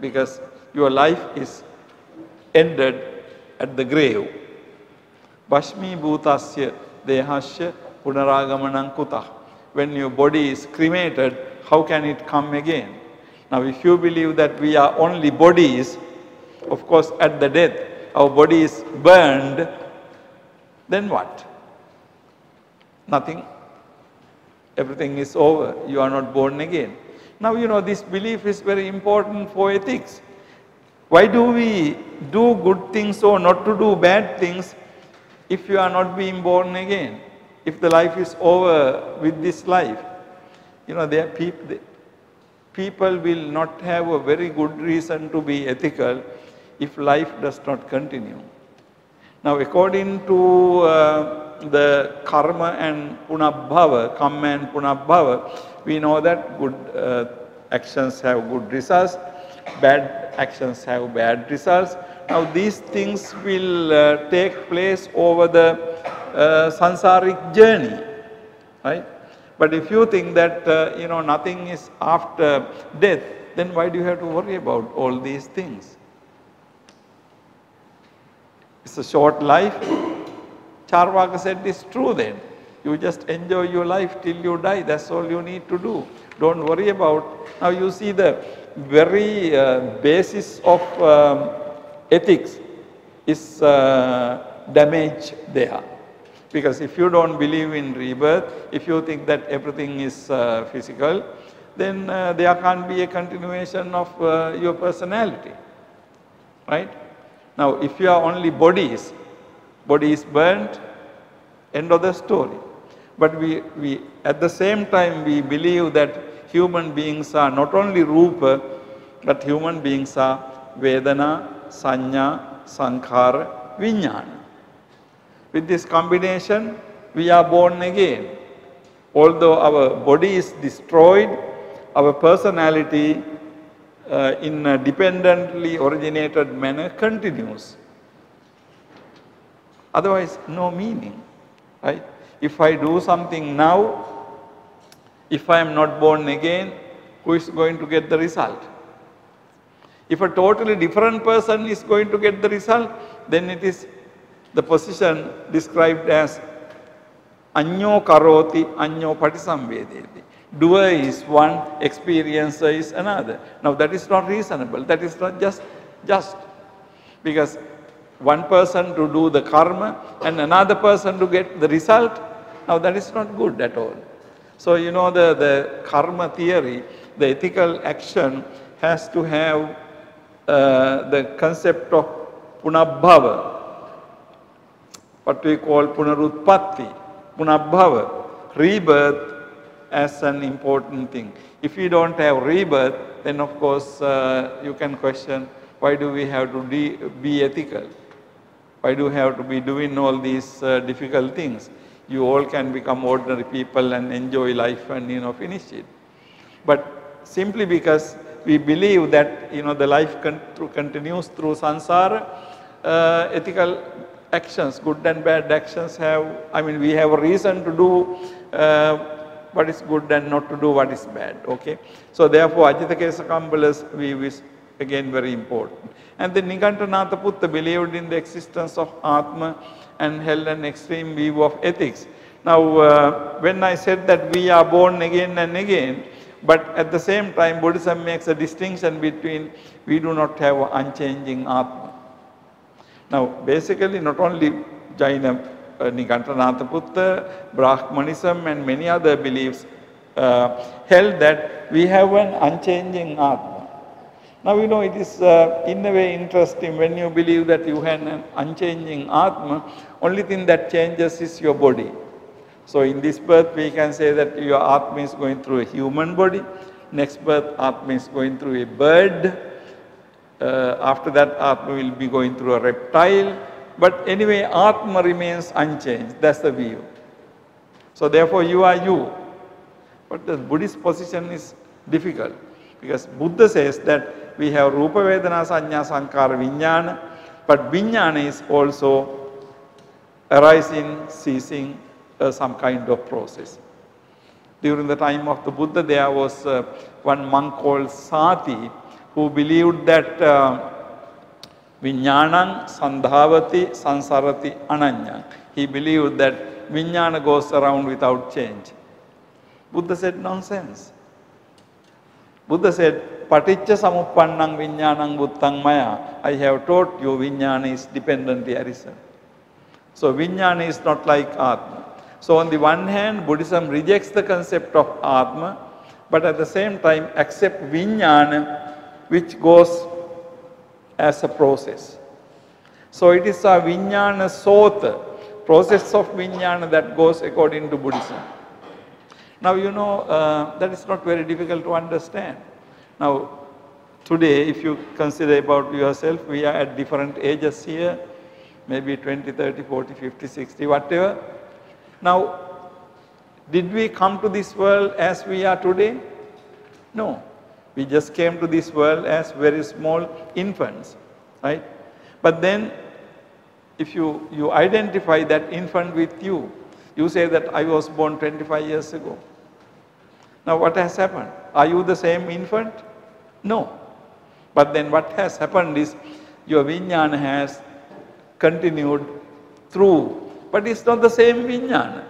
because your life is ended at the grave. Bhashmi bhutasya dehasya punaragamanam kutah. When your body is cremated, how can it come again? Now, if you believe that we are only bodies, of course, at the death, our body is burned, then what? Nothing. Everything is over. You are not born again. Now, you know, this belief is very important for ethics. Why do we do good things or not to do bad things if you are not being born again? If the life is over with this life? You know, there are people will not have a very good reason to be ethical if life does not continue. Now, according to the karma and punabhava, karma and punabhava, we know that good actions have good results, bad actions have bad results. Now, these things will take place over the sansaric journey, right? But if you think that, you know, nothing is after death, then why do you have to worry about all these things? It's a short life. Charvaka said it's true then. You just enjoy your life till you die. That's all you need to do. Don't worry about. Now you see the very basis of ethics is damaged there. Because if you don't believe in rebirth, if you think that everything is physical, then there can't be a continuation of your personality, right? Now, if you are only bodies, body is burnt, end of the story. But we at the same time, we believe that human beings are not only rupa, but human beings are vedana, sanya, sankhara, vijnana. With this combination, we are born again. Although our body is destroyed, our personality in a dependently originated manner continues. Otherwise, no meaning, right? If I do something now, if I am not born again, who is going to get the result? If a totally different person is going to get the result, then it is the position described as Anyo karoti, anyo patisamvedeti. Doer is one, experiencer is another. Now that is not reasonable, that is not just. Because one person to do the karma and another person to get the result, now that is not good at all. So you know the karma theory, the ethical action has to have the concept of punabhava, what we call punarutpatti. Punabhava, rebirth as an important thing. If we don't have rebirth, then of course you can question why do we have to be ethical? Why do we have to be doing all these difficult things? You all can become ordinary people and enjoy life and finish it. But simply because we believe that the life continues through samsara, ethical actions, good and bad actions we have a reason to do what is good and not to do what is bad. Okay, so therefore Ajitha Kambala's view is again very important. And the Nigantanatha believed in the existence of Atma and held an extreme view of ethics. Now when I said that we are born again and again, but at the same time Buddhism makes a distinction between we do not have unchanging Atma. Now basically not only Jaina, Nigantanatha, Brahmanism and many other beliefs held that we have an unchanging Atma. Now it is in a way interesting when you believe that you have an unchanging Atma, only thing that changes is your body. So in this birth we can say that your Atma is going through a human body, next birth Atma is going through a bird, after that Atma will be going through a reptile, but anyway Atma remains unchanged, that's the view. So therefore you are you. But the Buddhist position is difficult because Buddha says that we have Rupa Vedana Sanya Sankara Vijnana, but Vijnana is also arising, ceasing, some kind of process. During the time of the Buddha there was one monk called Sati who believed that Vijnanam Sandhavati Sansarati Ananya. He believed that Vijnana goes around without change. Buddha said nonsense. Buddha said, Paticca Samuppannam Vijnanam Buddhang Maya. I have taught you Vijnana is dependently arisen. So Vijnana is not like Atma. So on the one hand, Buddhism rejects the concept of Atma, but at the same time accept Vijnana, which goes as a process. So it is a Vijnana Sota, process of Vijnana that goes according to Buddhism. Now that is not very difficult to understand. Now today if you consider about yourself, we are at different ages here, maybe 20, 30, 40, 50, 60, whatever. Now did we come to this world as we are today? No. We just came to this world as very small infants, right? But then if you identify that infant with you, you say that I was born 25 years ago. Now what has happened? Are you the same infant? No. But then what has happened is your Vijnana has continued through, but it's not the same Vijnana.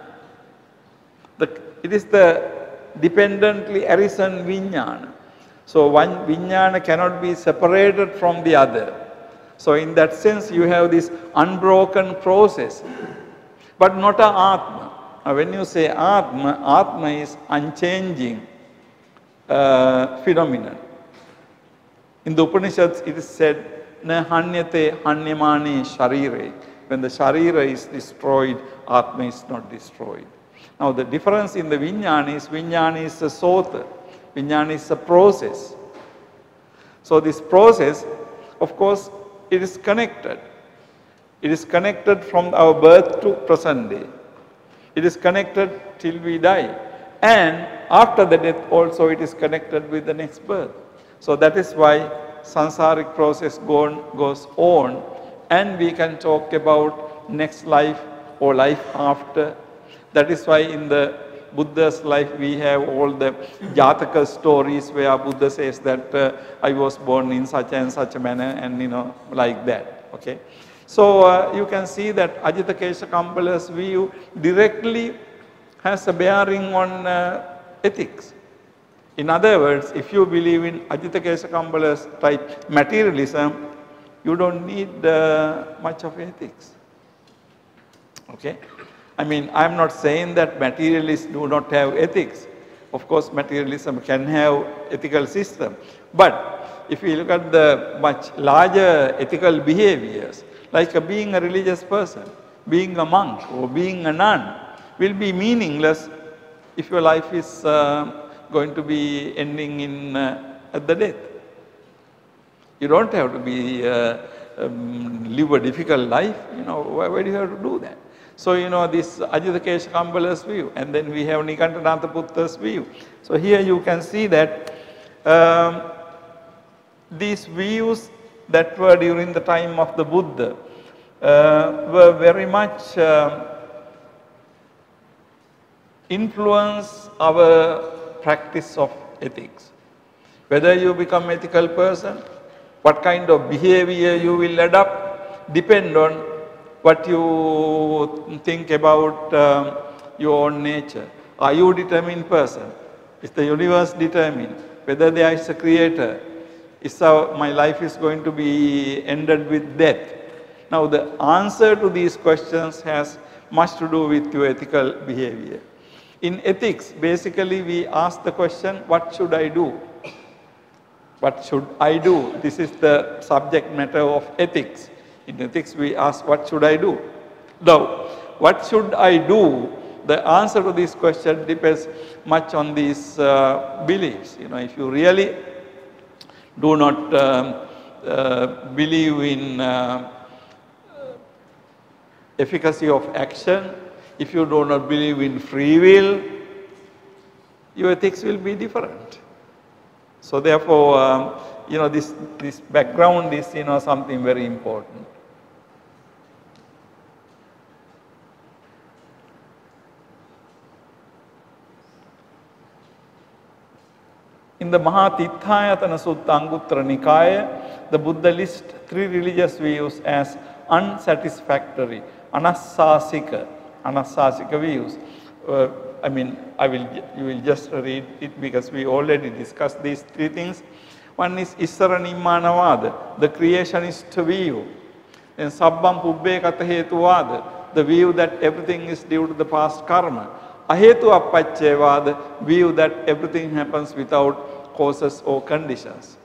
It is the dependently arisen Vijnana. So one Vijnana cannot be separated from the other. So in that sense you have this unbroken process, but not a Atma. Now when you say Atma, Atma is unchanging phenomenon. In the Upanishads it is said, Na hanyate hanyamani sharire. When the sharira is destroyed, Atma is not destroyed. Now the difference in the Vijnana is a sota. Vijnana is a process. So this process, of course, it is connected. It is connected from our birth to present day. It is connected till we die. And after the death also it is connected with the next birth. So that is why sansaric process goes on, and we can talk about next life or life after. That is why in the Buddha's life we have all the Jataka stories where Buddha says that I was born in such and such a manner, and like that. Okay. So you can see that Ajitha Kambala's view directly has a bearing on ethics. In other words, if you believe in Ajitha Kambala's type materialism, you don't need much of ethics. Okay. I mean, I am not saying that materialists do not have ethics. Of course, materialism can have ethical system. But if we look at the much larger ethical behaviors, like being a religious person, being a monk or being a nun, will be meaningless if your life is going to be ending in at the death. You don't have to be live a difficult life. Why do you have to do that? So this Ajita Kambala's view, and then we have Nikantanath Putta's view. So here you can see that these views that were during the time of the Buddha were very much influence our practice of ethics. Whether you become ethical person, what kind of behavior you will adopt depend on what you think about your own nature. Are you a determined person? Is the universe determined? Whether there is a creator? Is my life is going to be ended with death? Now the answer to these questions has much to do with your ethical behavior. In ethics, basically we ask the question, what should I do? What should I do? This is the subject matter of ethics. In ethics, we ask, what should I do? Now, what should I do? The answer to this question depends much on these beliefs. If you really do not believe in efficacy of action, if you do not believe in free will, your ethics will be different. So therefore, this background is something very important. In the Mahatithayatana Sutta Anguttara Nikaya, the Buddha lists 3 religious views as unsatisfactory, anassasika views. You will just read it because we already discussed these 3 things. One is Issara Nimmanavada, the creationist view. Then Sabbam Pubbe Kata Hetuvada, the view that everything is due to the past karma. Ahetu Appacchevada, view that everything happens without causes or conditions.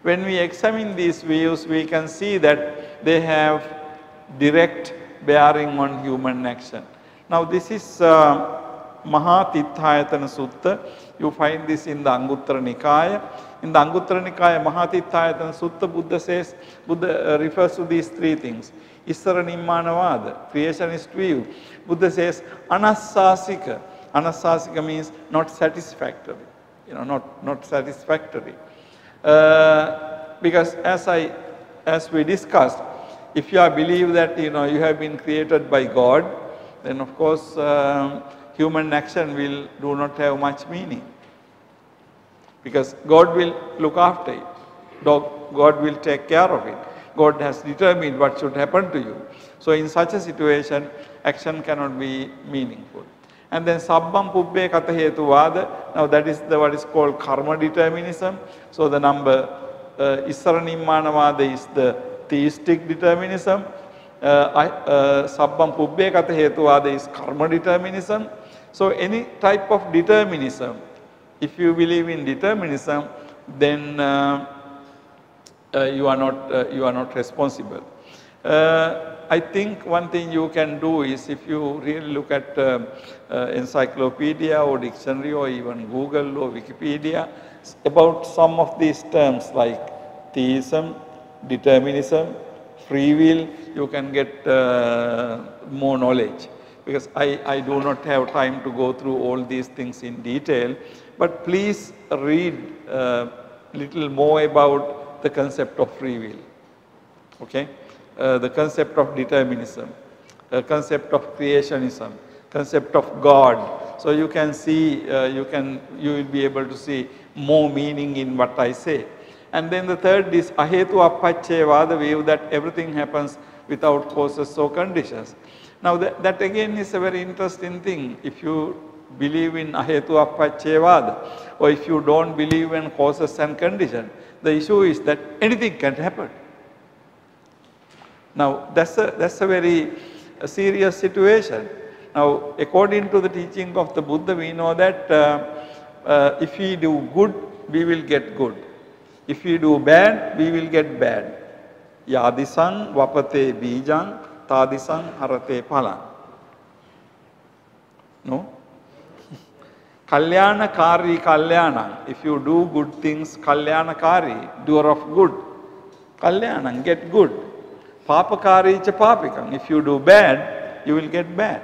When we examine these views, we can see that they have direct bearing on human action. Now this is Mahatithayatana Sutta. You find this in the Anguttara Nikaya. In the Anguttara Nikaya, Mahatithayatana Sutta, Buddha refers to these 3 things. Issara Nimmanavada, creationist view. Buddha says anassasika. Anassasika means not satisfactory. Not satisfactory. Because as we discussed, if you believe that you have been created by God, then of course human action do not have much meaning. Because God will look after it. God will take care of it. God has determined what should happen to you. So in such a situation, action cannot be meaningful. And then Sabbam Pubbe Kata Hetuvada, now that is what is called karma determinism. So the number Issara Nimmanavada is the theistic determinism. Sabbam Pubbe Kata Hetuvada is karma determinism. So any type of determinism, if you believe in determinism, then you are not responsible. I think one thing you can do is, if you really look at encyclopedia or dictionary or even Google or Wikipedia about some of these terms like theism, determinism, free will, you can get more knowledge. Because I do not have time to go through all these things in detail, but please read little more about the concept of free will. Okay? The concept of determinism, the concept of creationism, concept of God. So you can see, you will be able to see more meaning in what I say. And then the third is Ahetu Appacchevada view, that everything happens without causes or conditions. Now that again is a very interesting thing. If you believe in Ahetu Appacchevada, or if you don't believe in causes and conditions, the issue is that anything can happen. Now that's a very serious situation. Now according to the teaching of the Buddha, we know that if we do good, we will get good. If we do bad, we will get bad. Yadisang vapate bijang, tadisang harate phalang. No? Kalyanakari kalyanam. If you do good things, kalyanakari, doer of good. Kalyanam, get good. Papakari cha papikam. If you do bad, you will get bad.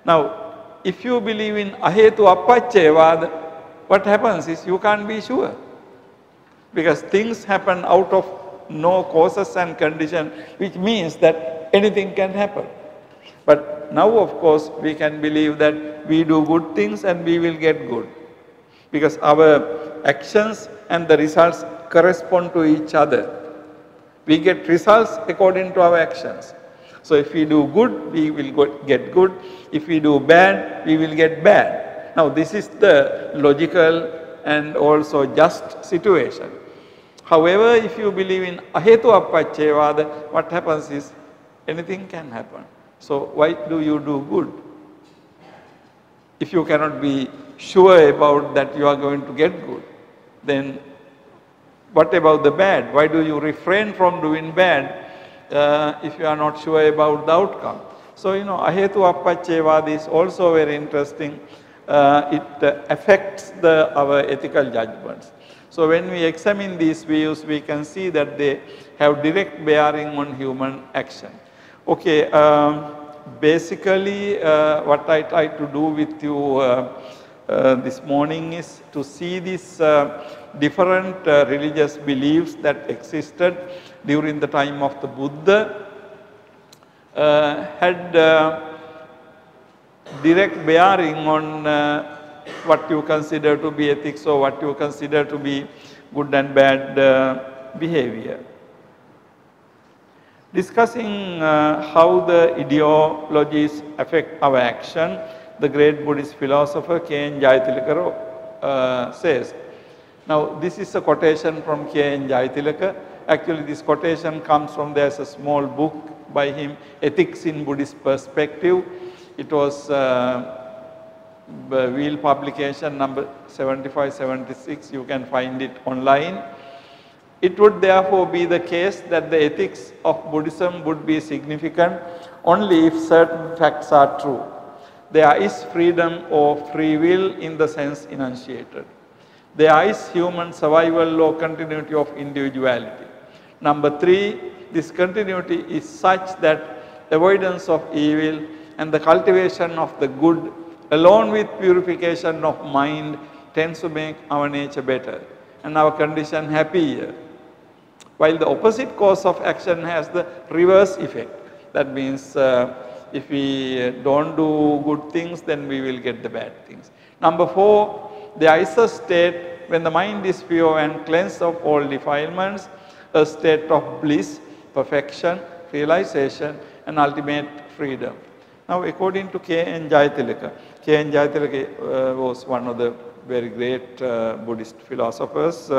Now, if you believe in ahetu appacchevada, what happens is you can't be sure. Because things happen out of no causes and conditions, which means that anything can happen. But now, of course, we can believe that we do good things and we will get good. Because our actions and the results correspond to each other. We get results according to our actions. So if we do good, we will get good. If we do bad, we will get bad. Now this is the logical and also just situation. However, if you believe in ahetu appacchevada, what happens is anything can happen. So why do you do good? If you cannot be sure about that you are going to get good, then what about the bad? Why do you refrain from doing bad if you are not sure about the outcome? So, ahetu appacchevada is also very interesting. It affects our ethical judgments. So, when we examine these views, we can see that they have direct bearing on human action. Okay, basically what I try to do with you this morning is to see these different religious beliefs that existed during the time of the Buddha had direct bearing on what you consider to be ethics or what you consider to be good and bad behavior. Discussing how the ideologies affect our action, the great Buddhist philosopher K.N. Jayathilaka says. Now this is a quotation from K.N. Jayathilaka. Actually this quotation comes from, there's a small book by him, Ethics in Buddhist Perspective. It was Wheel publication number 7576, you can find it online. It would therefore be the case that the ethics of Buddhism would be significant only if certain facts are true. There is freedom or free will in the sense enunciated. There is human survival or continuity of individuality. Number 3, this continuity is such that avoidance of evil and the cultivation of the good along with purification of mind tends to make our nature better and our condition happier. While the opposite course of action has the reverse effect. That means if we don't do good things, then we will get the bad things. Number 4, there is a state when the mind is pure and cleansed of all defilements, a state of bliss, perfection, realization and ultimate freedom. Now according to K.N. Jayathilaka, K.N. Jayathilaka was one of the very great Buddhist philosophers.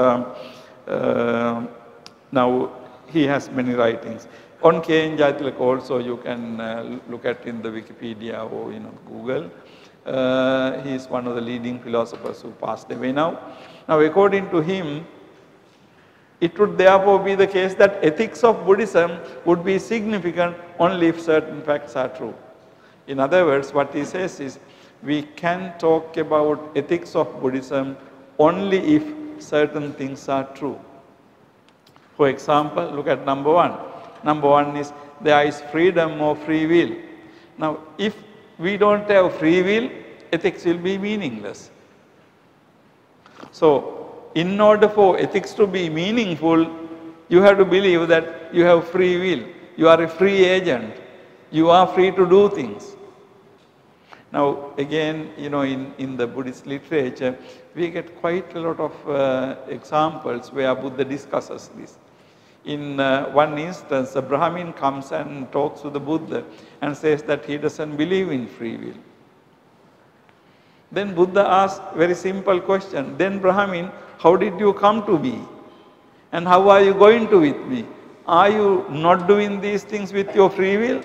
Now he has many writings. On K.N. Jayathilaka also you can look at in the Wikipedia or Google. He is one of the leading philosophers who passed away now. Now according to him, it would therefore be the case that ethics of Buddhism would be significant only if certain facts are true. In other words, what he says is, we can talk about ethics of Buddhism only if certain things are true. For example, look at number 1. Number 1 is, there is freedom or free will. Now, if we don't have free will, ethics will be meaningless. So, in order for ethics to be meaningful, you have to believe that you have free will. You are a free agent. You are free to do things. Now again, in the Buddhist literature, we get quite a lot of examples where Buddha discusses this. In one instance, a Brahmin comes and talks to the Buddha and says that he doesn't believe in free will. Then Buddha asks very simple question, then Brahmin, how did you come to be? And how are you going to with me? Are you not doing these things with your free will?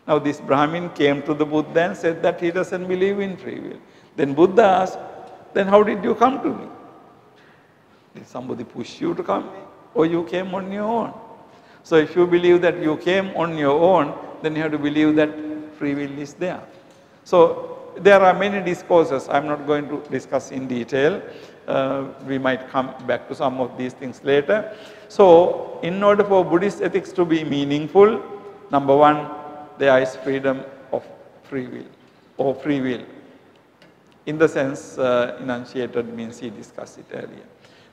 Now this Brahmin came to the Buddha and said that he doesn't believe in free will. Then Buddha asked, then how did you come to me? Did somebody push you to come or you came on your own? So if you believe that you came on your own, then you have to believe that free will is there. So there are many discourses. I'm not going to discuss in detail. We might come back to some of these things later. So in order for Buddhist ethics to be meaningful, number one, there is freedom of free will or free will. In the sense enunciated means he discussed it earlier.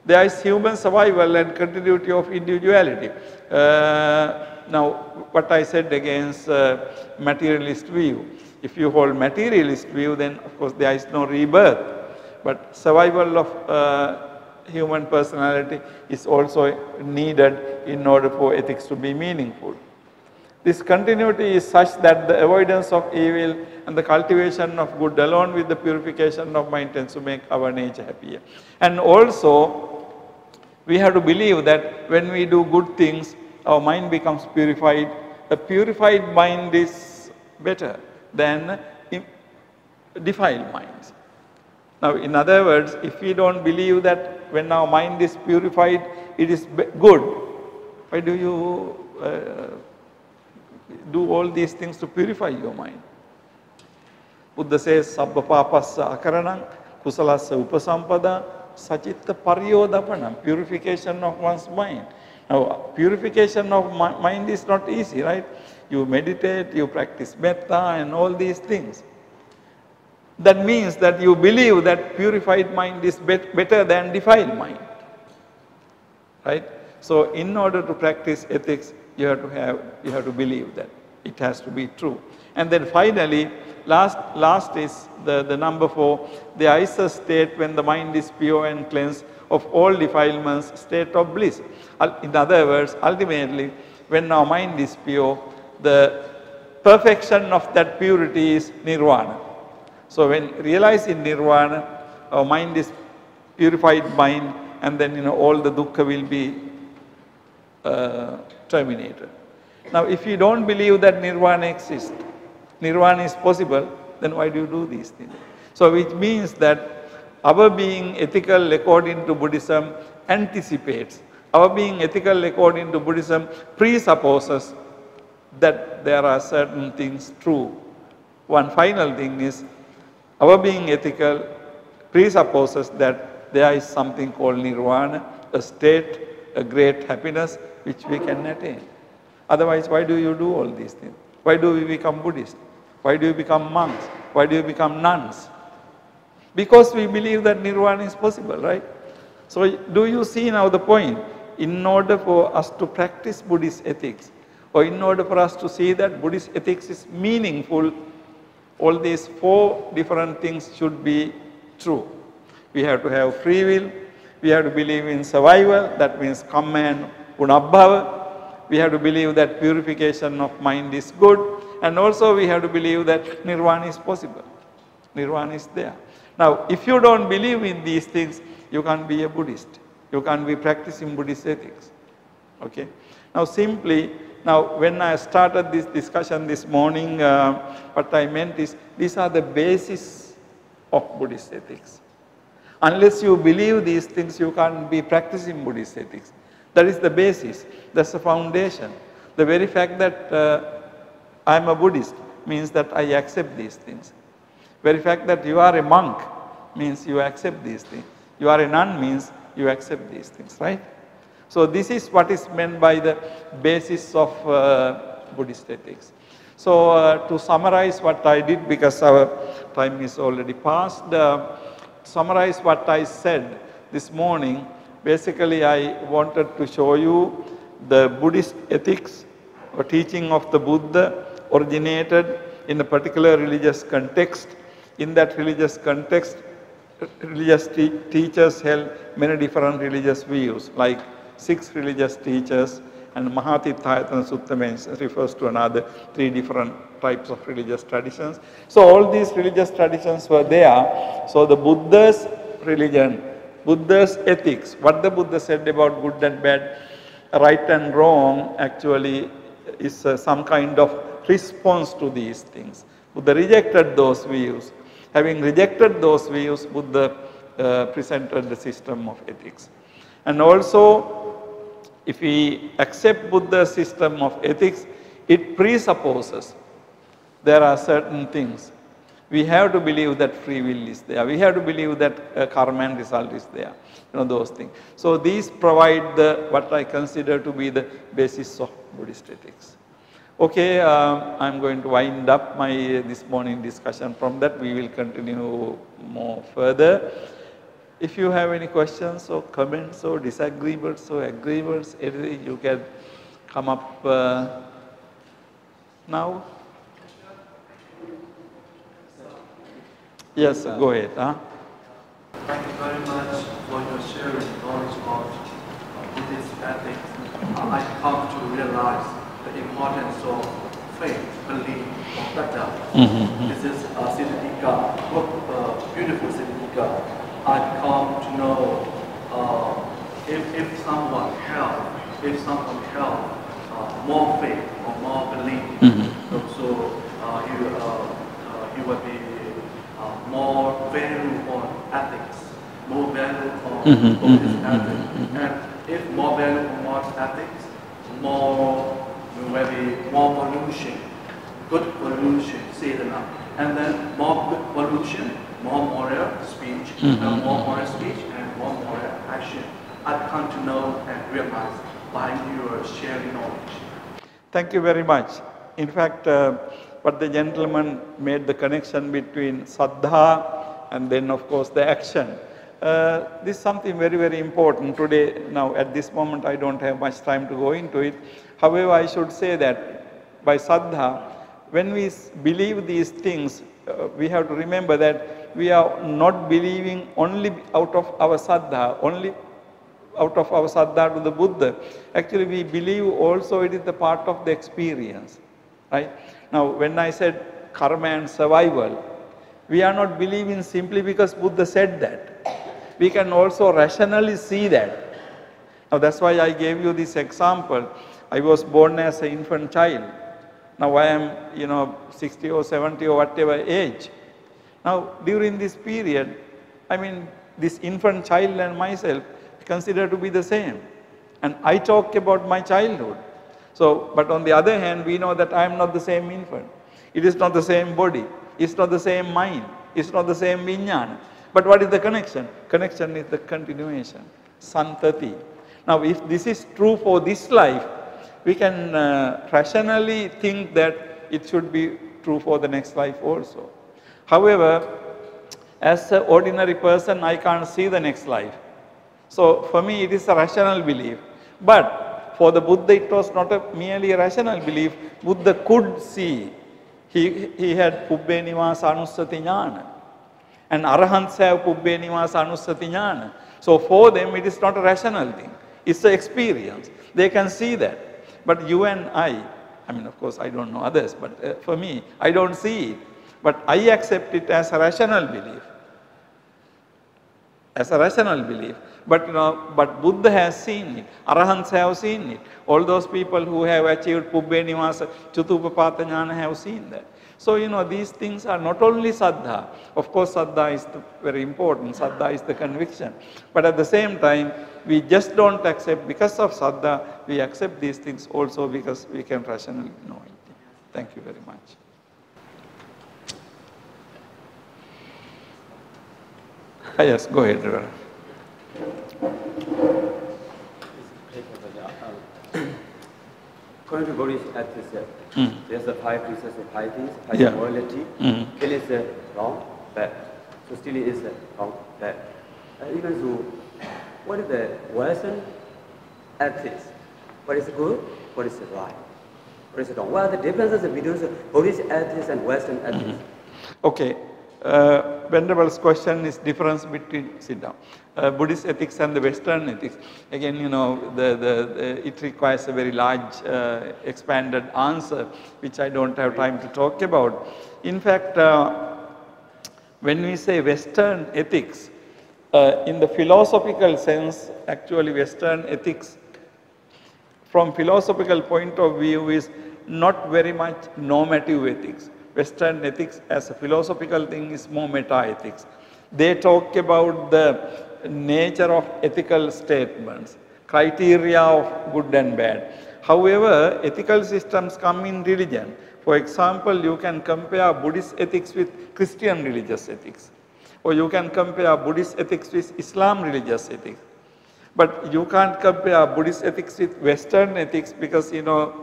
There is human survival and continuity of individuality. Now, what I said against materialist view, if you hold materialist view, then of course there is no rebirth. But survival of human personality is also needed in order for ethics to be meaningful. This continuity is such that the avoidance of evil and the cultivation of good alone with the purification of mind tends to make our nature happier. And also, we have to believe that when we do good things, our mind becomes purified. A purified mind is better than defiled minds. Now, in other words, if we don't believe that when our mind is purified, it is good, why do you do all these things to purify your mind? Buddha says, Sabba papassa akaranam, kusalassa upasampada, sachitta paryodapanam, purification of one's mind. Now, purification of mind is not easy, right? You meditate, you practice metta and all these things. That means that you believe that purified mind is better than defiled mind, right? So, in order to practice ethics, you have to believe that it has to be true. And then finally, last is the number 4. There is a state when the mind is pure and cleansed of all defilements, state of bliss. In other words, ultimately, when our mind is pure, the perfection of that purity is nirvana. So when realized in nirvana, our mind is purified mind, and then all the dukkha will be terminated. Now, if you don't believe that nirvana exists, nirvana is possible, then why do you do these things? So, which means that our being ethical according to Buddhism anticipates, our being ethical according to Buddhism presupposes that there are certain things true. One final thing is, our being ethical presupposes that there is something called nirvana, a state, a great happiness which we can attain. Otherwise, why do you do all these things? Why do we become Buddhist? Why do you become monks? Why do you become nuns? Because we believe that nirvana is possible, right? So, do you see now the point? In order for us to practice Buddhist ethics, or in order for us to see that Buddhist ethics is meaningful, all these 4 different things should be true. We have to have free will, we have to believe in survival, that means kamma and punabhava. We have to believe that purification of mind is good, and also we have to believe that nirvana is possible. Nirvana is there. Now, if you don't believe in these things, you can't be a Buddhist. You can't be practicing Buddhist ethics. Okay? Now, simply, when I started this discussion this morning, what I meant is, these are the basis of Buddhist ethics. Unless you believe these things, you can't be practicing Buddhist ethics. That is the basis. That's the foundation. The very fact that I am a Buddhist means that I accept these things. Very fact that you are a monk means you accept these things. You are a nun means you accept these things, right? So this is what is meant by the basis of Buddhist ethics. So to summarize what I did, because our time is already past, summarize what I said this morning. Basically, I wanted to show you the Buddhist ethics or teaching of the Buddha originated in a particular religious context. In that religious context, religious teachers held many different religious views, like 6 religious teachers, and Mahatithayatana Sutta refers to another 3 different types of religious traditions. So all these religious traditions were there. So the Buddha's religion, Buddha's ethics, what the Buddha said about good and bad, right and wrong, actually is some kind of response to these things. Buddha rejected those views. Having rejected those views, Buddha presented the system of ethics. And also, if we accept Buddha's system of ethics, it presupposes there are certain things. We have to believe that free will is there. We have to believe that karma and result is there. Those things. So these provide what I consider to be the basis of Buddhist ethics. Okay, I'm going to wind up my this morning discussion. From that, we will continue more further. If you have any questions or comments or disagreements or agreements, anything, you can come up now. Yes, go ahead. Thank you very much for your sharing knowledge of Buddhist ethics. I come to realize the importance of faith, belief, Saddha. This is Siddhika, beautiful Siddhika. I come to know if someone have more faith or more belief, so you will be more value on ethics, more value on Buddhist ethics. And if more value on more ethics, more pollution, good pollution, Sedana. And then more good pollution, more moral speech, and more moral speech, and more moral action. I've come to know and realize by your sharing knowledge. Thank you very much. In fact, but the gentleman made the connection between saddha and then of course the action. This is something very, very important today. Now at this moment I don't have much time to go into it. However, I should say that by saddha, when we believe these things, we have to remember that we are not believing only out of our saddha, only out of our saddha to the Buddha. Actually we believe also it is the part of the experience, right? Now when I said karma and survival, we are not believing simply because Buddha said that. We can also rationally see that. Now that's why I gave you this example. I was born as an infant child. Now I am, 60 or 70 or whatever age. Now during this period, this infant child and myself consider to be the same. And I talk about my childhood. So, but on the other hand, we know that I am not the same infant. It is not the same body. It's not the same mind. It's not the same vijnana. But what is the connection? Connection is the continuation. Santati. Now, if this is true for this life, we can rationally think that it should be true for the next life also. However, as an ordinary person, I can't see the next life. So, for me, it is a rational belief. But for the Buddha, it was not merely a rational belief. Buddha could see. He had Pubbe Nivasa Anusati Jnana. And Arahants have Pubbe Nivasa Anusati Jnana. So, for them, it is not a rational thing. It's an experience. They can see that. But you and I mean, of course, I don't know others, but for me, I don't see it. But I accept it as a rational belief. As a rational belief. But but Buddha has seen it. Arahants have seen it. All those people who have achieved Pubbe Nivasa, Chutupapata Jnana have seen that. So, these things are not only saddha. Of course, saddha is very important. Saddha is the conviction. But at the same time, we just don't accept because of saddha. We accept these things also because we can rationally know it. Thank you very much. Yes, go ahead, Reverend. According to Buddhist ethics, there's the 5 precepts of piety, morality. Kill is wrong, bad. So stealing is wrong, bad. Even so, what is the Western ethics? What is good? What is right? What is wrong? What are the differences between Buddhist ethics and Western ethics? Okay. Venerable's question is difference between, sit down, Buddhist ethics and the Western ethics. Again, it requires a very large expanded answer, which I don't have time to talk about. In fact, when we say Western ethics, in the philosophical sense, actually Western ethics from philosophical point of view is not very much normative ethics. Western ethics as a philosophical thing is more meta-ethics. They talk about the nature of ethical statements, criteria of good and bad, However, ethical systems come in religion. For example, you can compare Buddhist ethics with Christian religious ethics. Or you can compare Buddhist ethics with Islam religious ethics. But you can't compare Buddhist ethics with Western ethics because, you know,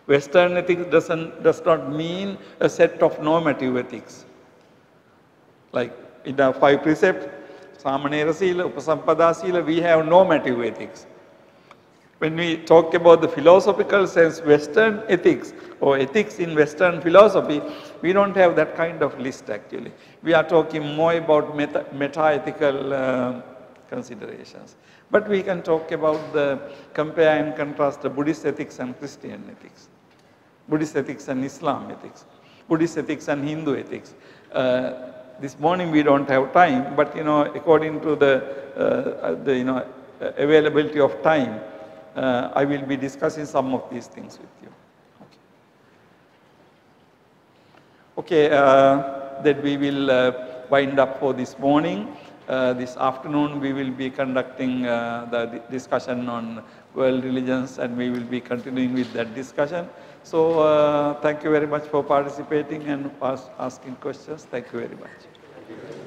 Western ethics does not mean a set of normative ethics. Like in the 5 precepts, Samanera Sila, Upasampada Sila, we have normative ethics. When we talk about the philosophical sense, Western ethics or ethics in Western philosophy, we don't have that kind of list actually. We are talking more about meta-ethical considerations. But we can talk about compare and contrast the Buddhist ethics and Christian ethics, Buddhist ethics and Islam ethics, Buddhist ethics and Hindu ethics. This morning we don't have time, but you know, according to the availability of time, I will be discussing some of these things with you. Okay, then we will wind up for this morning. This afternoon we will be conducting the discussion on world religions, and we will be continuing with that discussion. So thank you very much for participating and asking questions. Thank you very much.